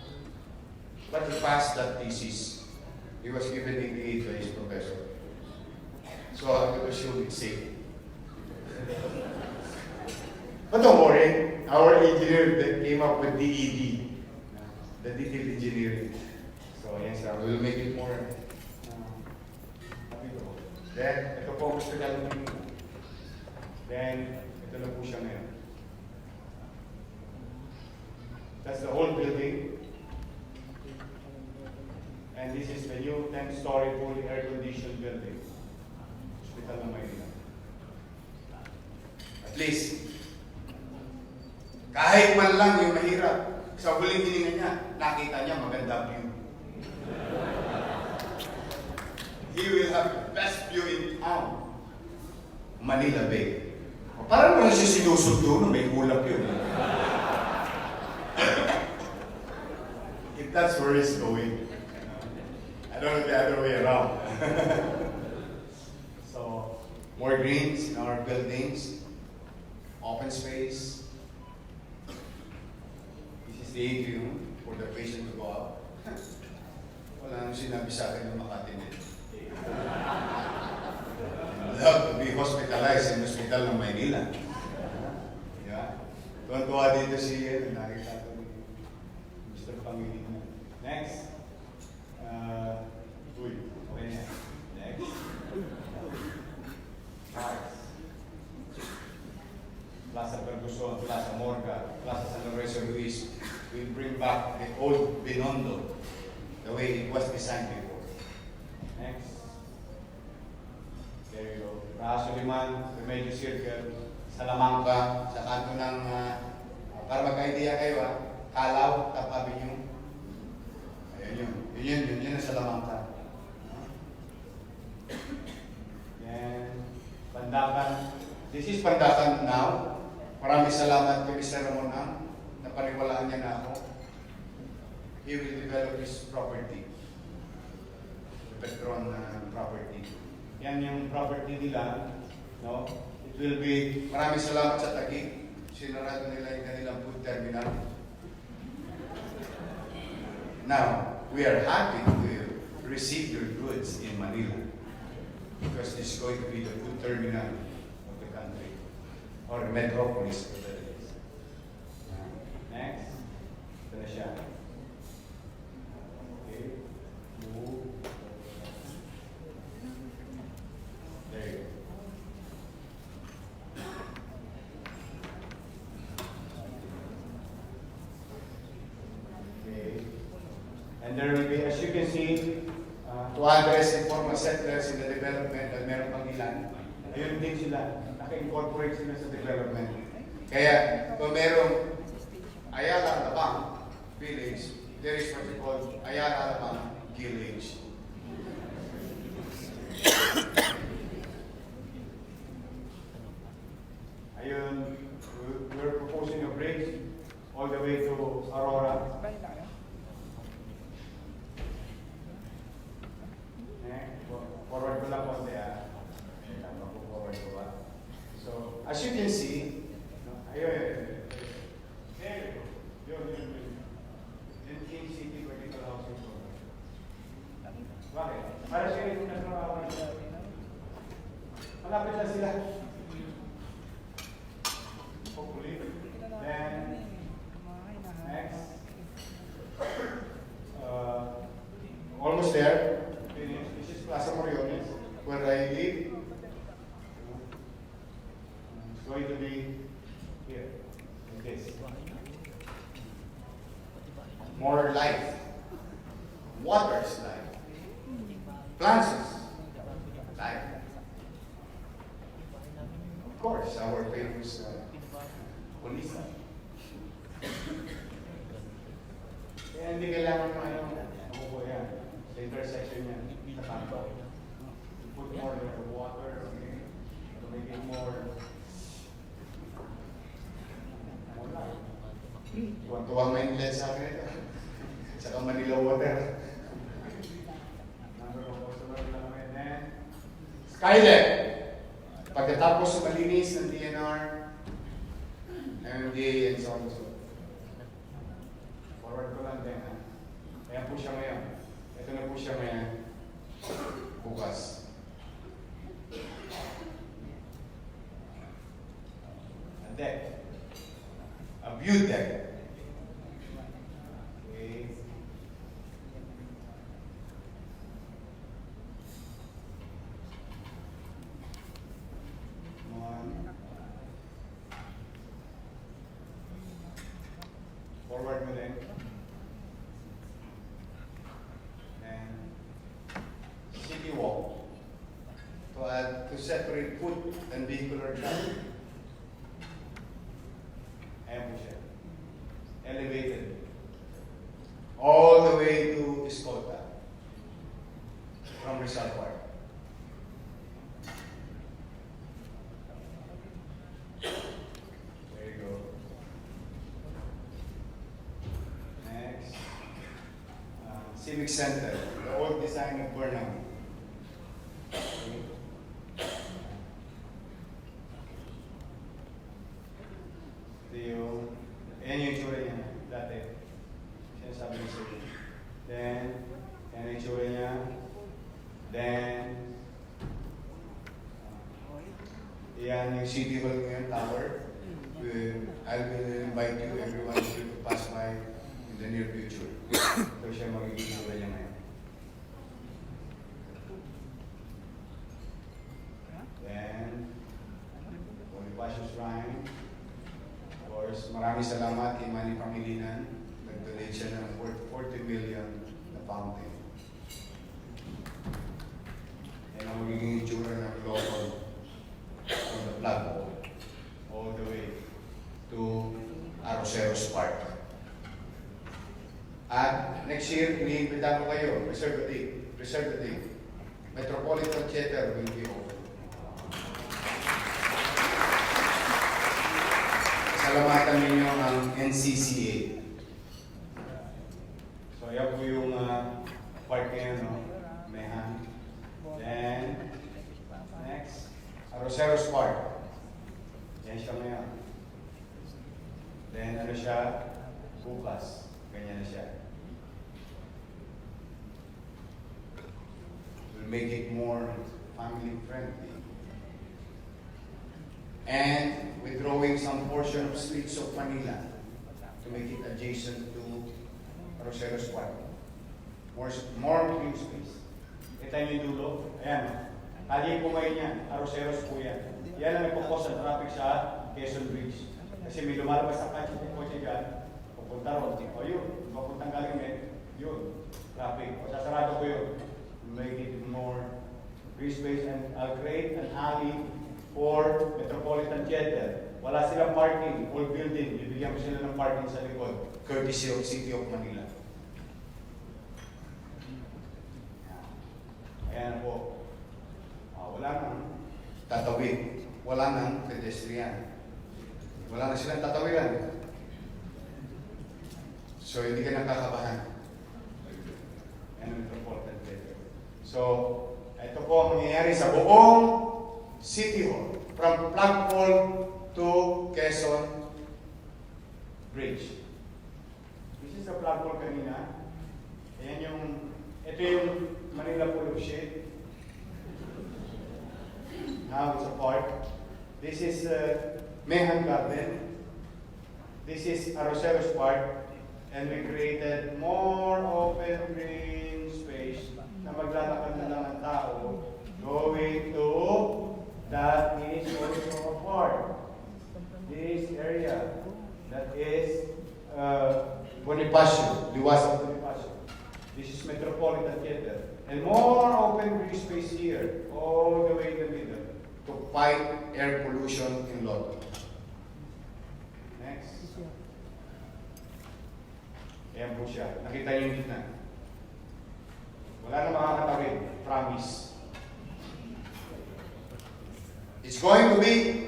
But he passed that thesis. He was given 88 by his professor. So I will assume it's safe. But don't worry, our engineer that came up with DED, the detailed engineering. So yes, we will make it more applicable. Then, ito po gusto niya luming. Then, ito na po siya ngayon. That's the whole building. And this is the new 10-story fully air-conditioned building. Hospital ng Maynila. At least, kahit man lang yung mahirap, sa huling hininga niya, nakita niya maganda view. He will have the best view in town. Manila Bay. Parang naman siya sinusundo na may ulap yun. If that's where he's going. I don't know the other way around. So, more greens in our buildings, open space. This is the atrium for the patient to go out. Wala nang sinabi sa akin ng Makati nito. Love to be hospitalized in hospital ng Maynila. Yeah. Tuwan-tuwa dito si nakita ko ni Mr. Pangilinan. Next. Okay na. Next. Parks. Plaza Ferguson, Plaza Morga, Plaza San Lorenzo Luis. We'll bring back the old Binondo, the way it was designed before. Next. There you go. Raha Suliman, Remedios Circle, Salamanca, sa kanto ng, para magka-idea kayo Calaw, Top Avenue. Ayun yun. Yun ang Salamanca. This is Pandakan now. Maraming salamat kay Mr. Ramon na paniwalaan niya na ako. He will develop his property. The Petron property. Yan yung property nila. No? It will be, maraming salamat sa Taguig. Sinarado nila yung kanilang food terminal. Now, we are happy to receive your goods in Manila because this is going to be the food terminal of the country or metropolis of the days. Next, ito na siya. Okay, move. There you go. Okay. And there will be, as you can see, to address informal settlers in the development, at meron pang ilan, ayun din sila, naka-incorporate sila sa development. Kaya, kung merong Ayala Alabang village, there is what you call Ayala Alabang village. Ayun, we're proposing a bridge all the way to Aurora. Forward ko lang konti forward ko ba? So, as you can see, ayun, there you go. Yun, King City Vertical Housing Program. Bakit? Para siya yung nagtrabaho na. Malapit na sila. Hopefully. Then, next. Almost there. This is Plaza Moriones, where I live. It's going to be here, like this. More life. Water's life. Plants is life. Of course, our famous police. Kaya hindi kailangan mabubuhay yan. Sa intersection yan, nakanto. Put more water, okay? To make it more life. Tuwang-tuwang mainlet sa akin ito. Saka Manila water. Number of customer lang kami. Then, Skylet. Pagkatapos malinis ng DNR, MMDA, and so on and so on. Forward ko lang din, ha? Ayan po siya ngayon. Ito na po siya ngayon. Bukas. A deck. A view deck. Okay. Forward mo din. And city walk to separate foot and vehicular traffic. Ayan po siya. Elevated. All the way to Escolta. From Rizal Park. There you go. Next. Civic Center. The old design of Burnham. Ayan yung itsura niya dati. Sinasabi ko sa'yo. Then, ayan yung itsura niya. Then, ayan yung City Hall ngayon, tower. I will invite you, everyone, to pass by in the near future. Ito siya magiging itsura niya ngayon. Then, Bonifacio Shrine. Of course, maraming salamat kay Manny Pangilinan. Nag-donate siya ng 40 million na fountain. Yan ang magiging itsura ng local from the flag all the way to Arroceros Park. At next year, iniimbita ko kayo, reserve the date. Metropolitan Theater will be open. salamatan ninyo ang NCCA. So, yan po yung part ngayon, no? Mehan. Then, next, Aroseros Park. Yan siya ngayon. Then, ano siya? Bukas. Ganyan na siya. We'll make it more family friendly. And withdrawing some portion of streets of Manila to make it adjacent to Aroseros Park. More green space. Kita niyo yung dulo? Ayan. Kalye po ngayon yan. Aroseros po yan. Yan ang nagpapos ng traffic sa Quezon Bridge. Kasi may lumalabas sa kotse dyan, pupunta ron. O yun, papuntang galing yun, traffic. O sasarado ko yun. Make it more free space and I'll create an alley for Metropolitan Theater. Wala silang parking, full building. Bibigyan ko sila ng parking sa likod. Courtesy of City of Manila. Ayan po. Wala nang tatawid. Wala nang pedestrian. Wala na silang tatawiran. So, hindi ka nakakabahan. Yan ang Metropolitan Theater. So, ito po ang mangyayari sa buong City Hall. From Flagpole to Quezon Bridge. This is the Flagpole kanina. Ayan ito yung Manila Polo Shade. Now it's a park. This is Mehan Garden. This is Aroseros Park. And we created more open green space na maglalakad na lang ang tao going to that is also a park. This area that is Bonifacio, Liwasang Bonifacio. This is Metropolitan Theater. And more open green space here, all the way in the middle, to fight air pollution in London. Next. Ayan po siya. Nakita niyo yung gitna. Wala na makakatawid. Promise. It's going to be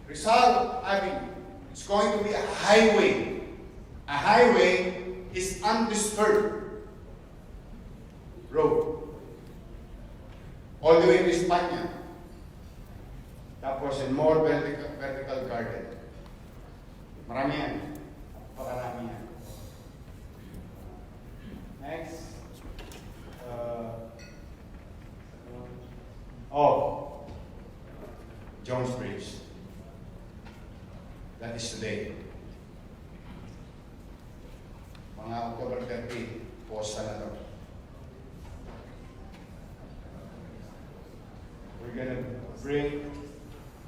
Rizal Avenue. It's going to be a highway. A highway is undisturbed road. All the way to Espanya. Tapos, and more vertical garden. Marami yan. Pakarami yan. Next. Jones Bridge. That is today. Mga October 30, posta na to. We're gonna bring,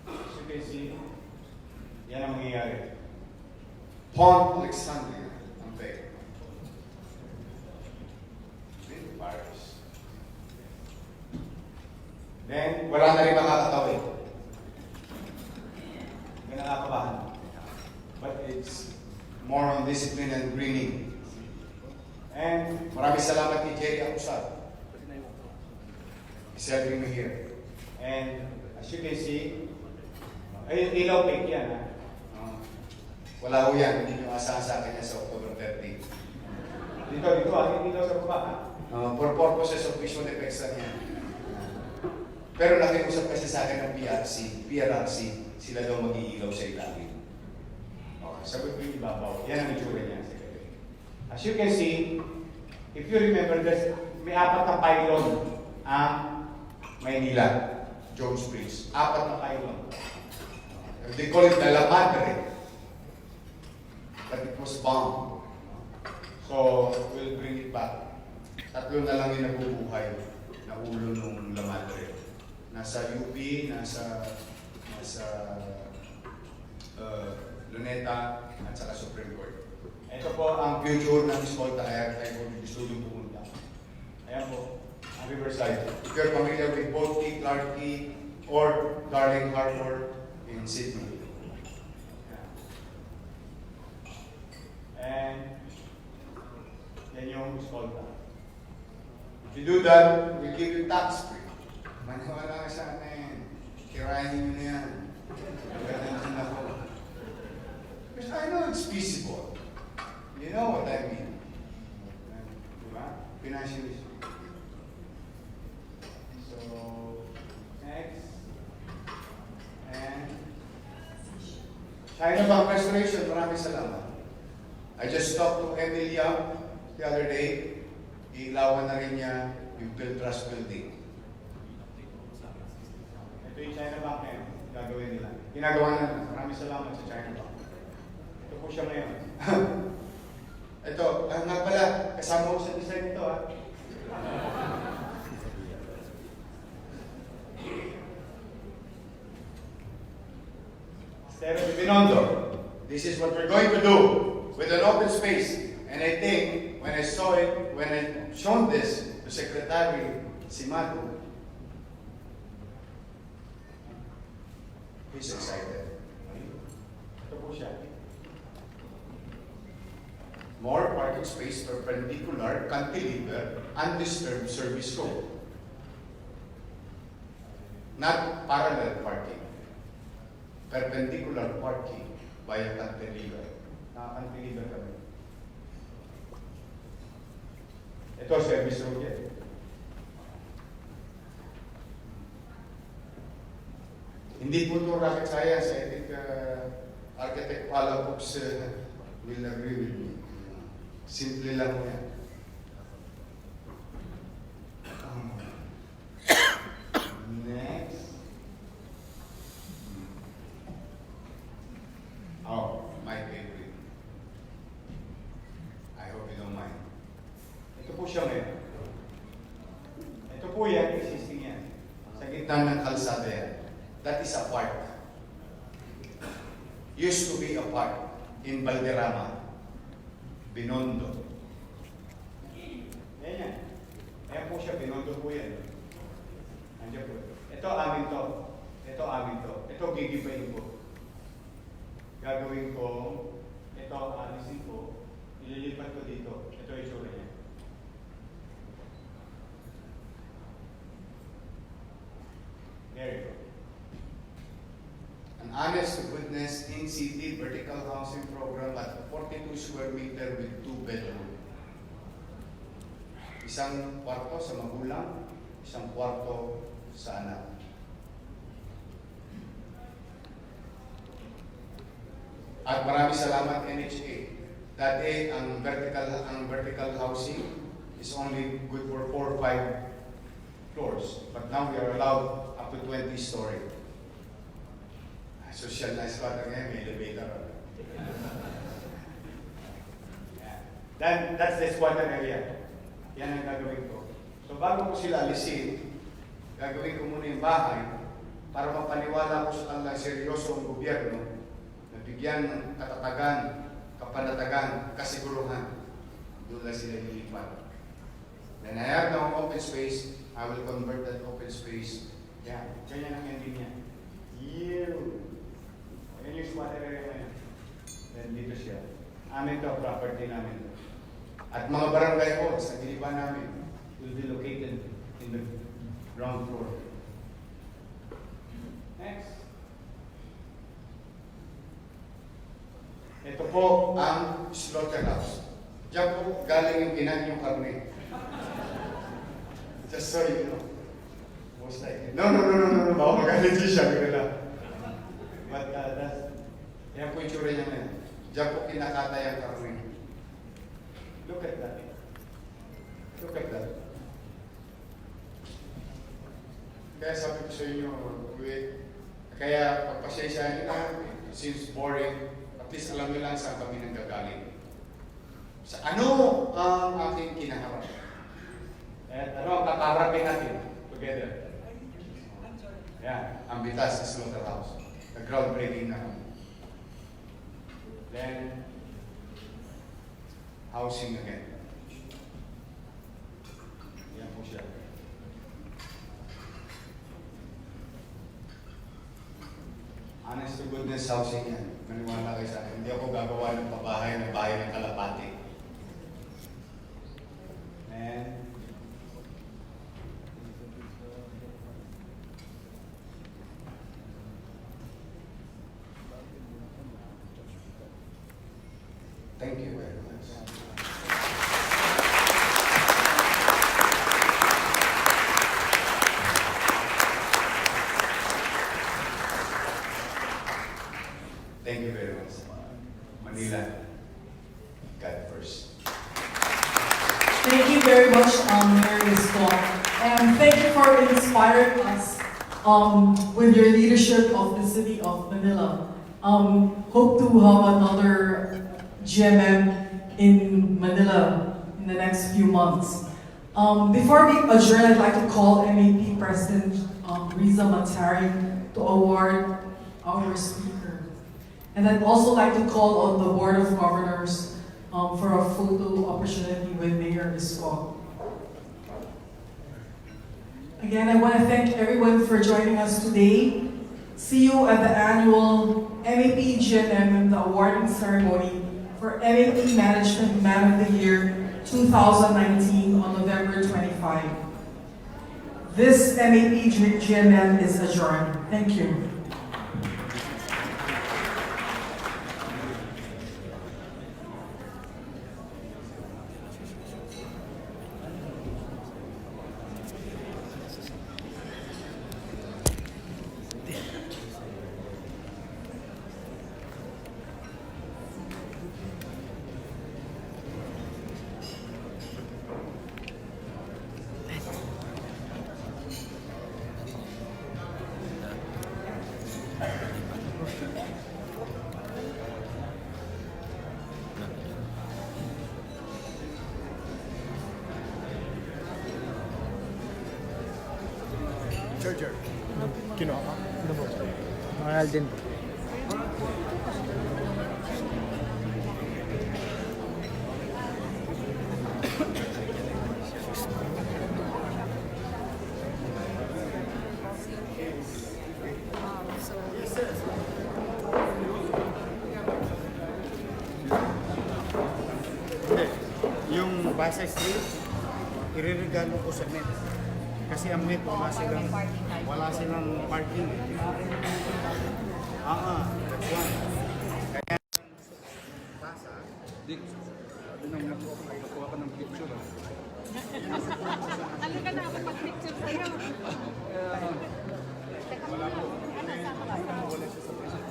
as you can see, yan ang mangyayari. Pont Alexandria, ang peg. Paris. Then, wala na rin makakatawid. Hindi nakakabahan. But it's more on discipline and greening. And maraming salamat kay Jerry Acusado. He's helping me here. And as you can see, ilaw pink yan, ha? Wala ho yan, hindi nyo asahan sa akin yan sa October 30. Dito, ilaw sa baba, ha? For purposes of visual effects lang yan. Pero nakiusap kasi sa akin ng PRRC, sila daw mag-iilaw sa ilalim. Okay, sabi ko yung ibabaw. Yan ang itsura niya. As you can see, if you remember, may 4 na pylon ang Maynila, Jones Bridge. 4 na pylon. They call it La Madre. But it was bombed. So, we'll bring it back. 3 na lang yung nabubuhay na ulo ng La Madre. Nasa UP, nasa Luneta, at saka Supreme Court. Ito po ang future ng Escolta Air. Ay po gusto yung pumunta. Ayan po, ang Riverside. If you're familiar with Boat Key, Clark Key, or Darling Harbor in Sydney. And yan yung Escolta. If you do that, we give you tax free. Maniwala ka sa akin. Kirahin nyo na yan. Ganda na ako. Because I know it's feasible. You know what I mean? Diba? Financially. So, next. And China Bank Restoration, maraming salamat. I just talked to Emilia the other day. Ilawan na rin niya yung Trust Building. Ito yung China Bank ngayon. Gagawin nila. Ginagawa na. Maraming salamat sa China Bank. Ito po siya ngayon. Ito, nga pala, kasama ko sa design ito ha. Estero de Binondo. This is what we're going to do with an open space. And I think when I saw it, when I shown this to Secretary Simato, he's excited. Ito po siya. More parking space perpendicular, cantilever, undisturbed service road. Not parallel parking. Perpendicular parking via cantilever. Cantilever kami. Ito, service road yan. Hindi po ito rocket science. I think architect Palapox will agree with me. Simple lang mo yan. Next. Oh, my favorite. I hope you don't mind. Ito po siya ngayon. Ito po yan, existing yan. Sa gitna ng kalsada yan. That is a park. Used to be a park in Valderrama, Binondo. Yan yan. Ayan po siya, Binondo po yan. Andiyan po. Ito amin to. Ito amin to. Ito gigibayin ko. Gagawin ko, ito alisin ko, ililipat ko dito. Ito yung itsura niya. There you go. An honest to goodness in-city vertical housing program at 42 square meter with 2 bedroom. Isang kwarto sa magulang, isang kwarto sa anak. At maraming salamat NHA. Dati ang vertical housing is only good for 4 or 5 floors. But now we are allowed up to 20 story. Social na squad ngayon, may elevator. Then, that's the squatter area. Yan ang gagawin ko. So bago ko sila alisin, gagawin ko muna yung bahay para mapaniwala ko sa kanila seryoso ang gobyerno na bigyan ng katatagan, kapanatagan, kasiguruhan. Doon lang sila nilipat. Then I have now open space. I will convert that open space. Yan. Ganyan ang ending niya. Ew. Yan yung squatter area ngayon. Then dito siya. Amin to, property namin to. At mga barangay halls na giniba namin will be located in the ground floor. Next. Ito po ang slaughterhouse. Diyan po galing yung ginanyong karne. Just so you know. Most likely. No. Baka magalit siya. But yan po yung tsura niya ngayon. Diyan po kinakatay ang karne. Look at that. Look at that. Kaya sabi ko sa inyo, kaya pagpasensyahan nyo na, seems boring, at least alam nyo lang saan kami nanggagaling. Sa ano ang aking kinaharap? At ano ang kakarapin natin together? Yan, ang bitas sa slaughterhouse. The groundbreaking na kami. Then, housing again. Yan po siya. Honest to goodness housing yan. Maniwala kayo sa akin. Hindi ako gagawa ng pabahay na bahay ng kalapati. And And thank you for inspiring us with your leadership of the city of Manila. Hope to have another GMM in Manila in the next few months. Before we adjourn, I'd like to call MAP President Riza Matari to award our speaker. And I'd also like to call on the Board of Governors for a photo opportunity with Mayor Isko. Again, I want to thank everyone for joining us today. See you at the annual MAP GMM, the awarding ceremony for MAP Management Man of the Year 2019 on November 25. This MAP GMM is adjourned. Thank you. Charger. Kinuha ka? Ano mo? Mahal din po. Hindi. Yung Basa Street, iririgalo ko sa Met. Kasi ang Met, wala silang parking. That's one. Kaya, Basa, sabi nang nakuha ka ng picture. Ano ka na ako mag-picture sa'yo? Wala ko. Wala siya sa picture.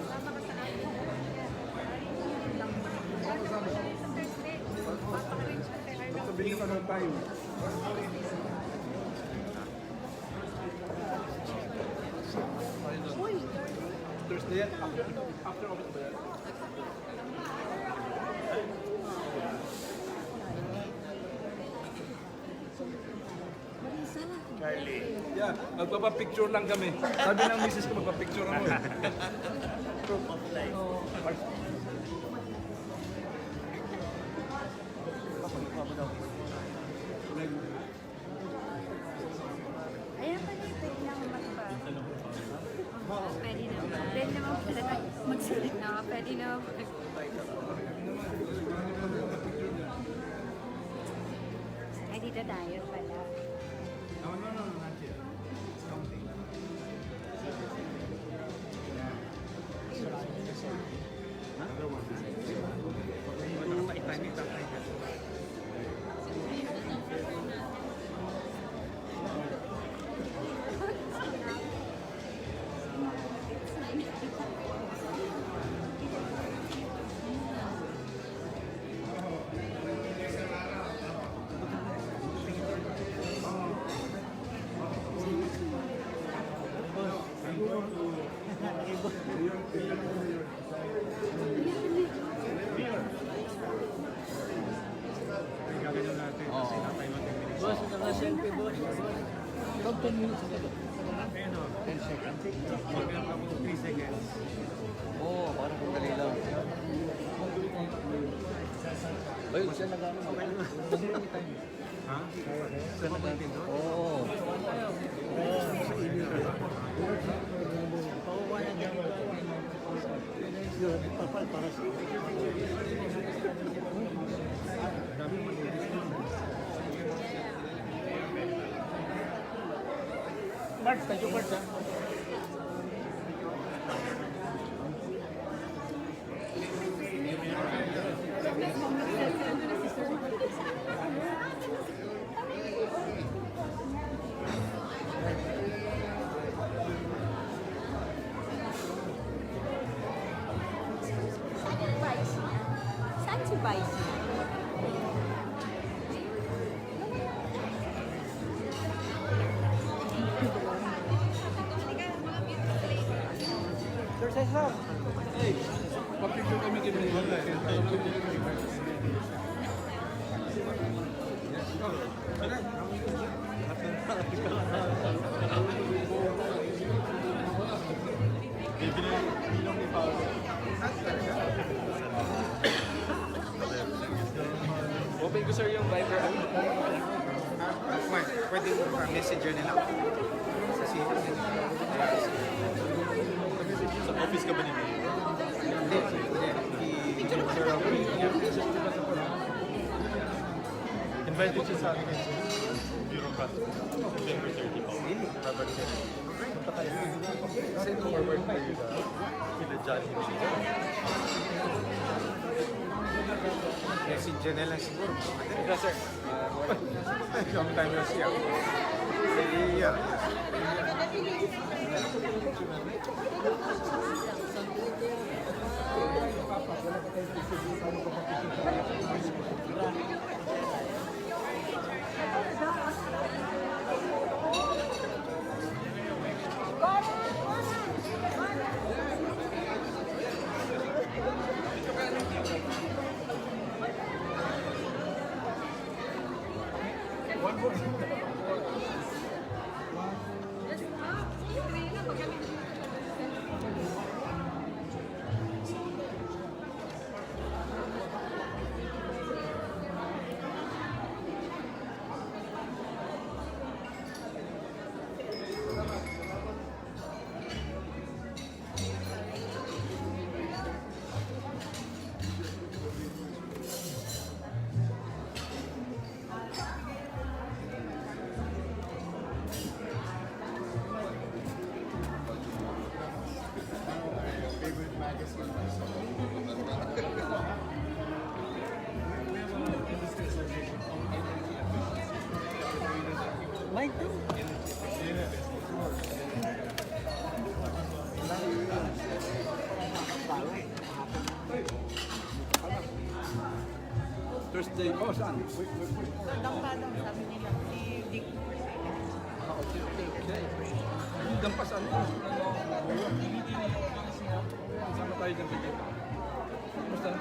Sabihin ka ng time. Thursday yan? After office ba yan? Carly. Yeah, magpapapicture lang kami. Sabi ng misis ko magpapicture ako. Proof of life. Ayan pa rin, pwede na magpa. Pwede naman. Pwede naman pala magsalit na. Pwede naman. Ay, dito tayo pala. No, not yet. It's counting. Another one. Boss, naka-selfie boss. Come 10 minutes ago. 10 seconds. Magkano ako 3 seconds. Oo, parang kung lang. Ay, saan nag-ano? Ha? Saan nag-ano? Oo. Sa email. Pakuha na dyan. Yun, papal para sa dami mo. Mark, thank you, Mark. Saan si Vice? Cesar! Hey! Papicture kami kami. Open ko sir yung Viber app. Pwede messenger nila ako. Sa city. Sa office ka ba nila? Hindi. I-picture ako. Invited siya sa akin sa bureaucrat. November 30 pa. Really? Punta tayo. Send forward tayo kila Johnny. Messenger na lang siguro. Yes sir. Long time no see. Yeah. Mike too. Thursday po, saan? Dampadang sabi nila si Dick. Yung dampas ano? Sama tayo dyan bigyan. Kumusta na?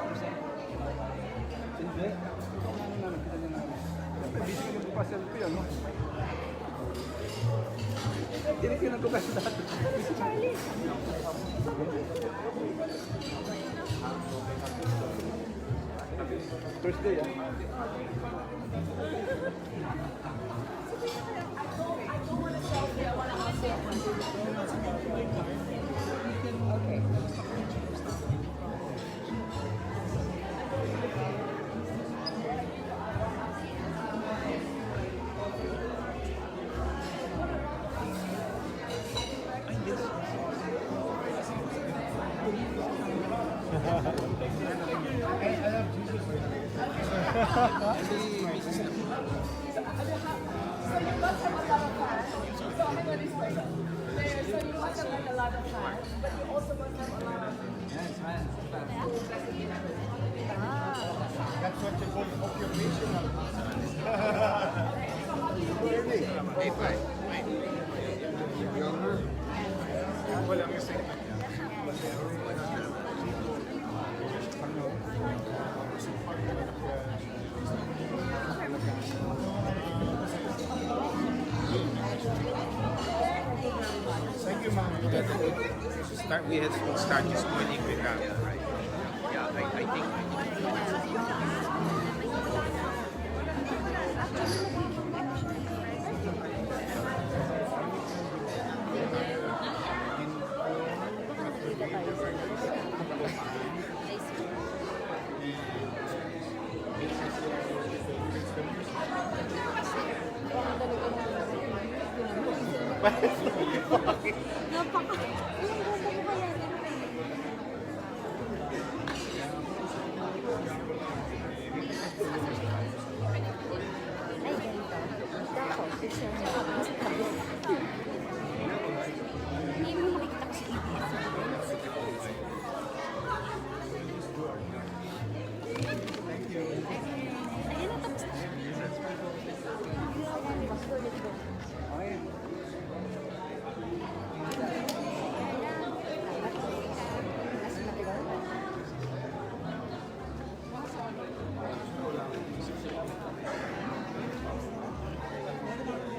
Hindi? Busy ka po pa selfie, ano? Tinikinan ko kasi dati. Thursday, ah. That's what you call occupational. Hey, bye. Walang isa. Thank you, ma'am. We'll start this morning with that, right? Yeah, I think. Napaka...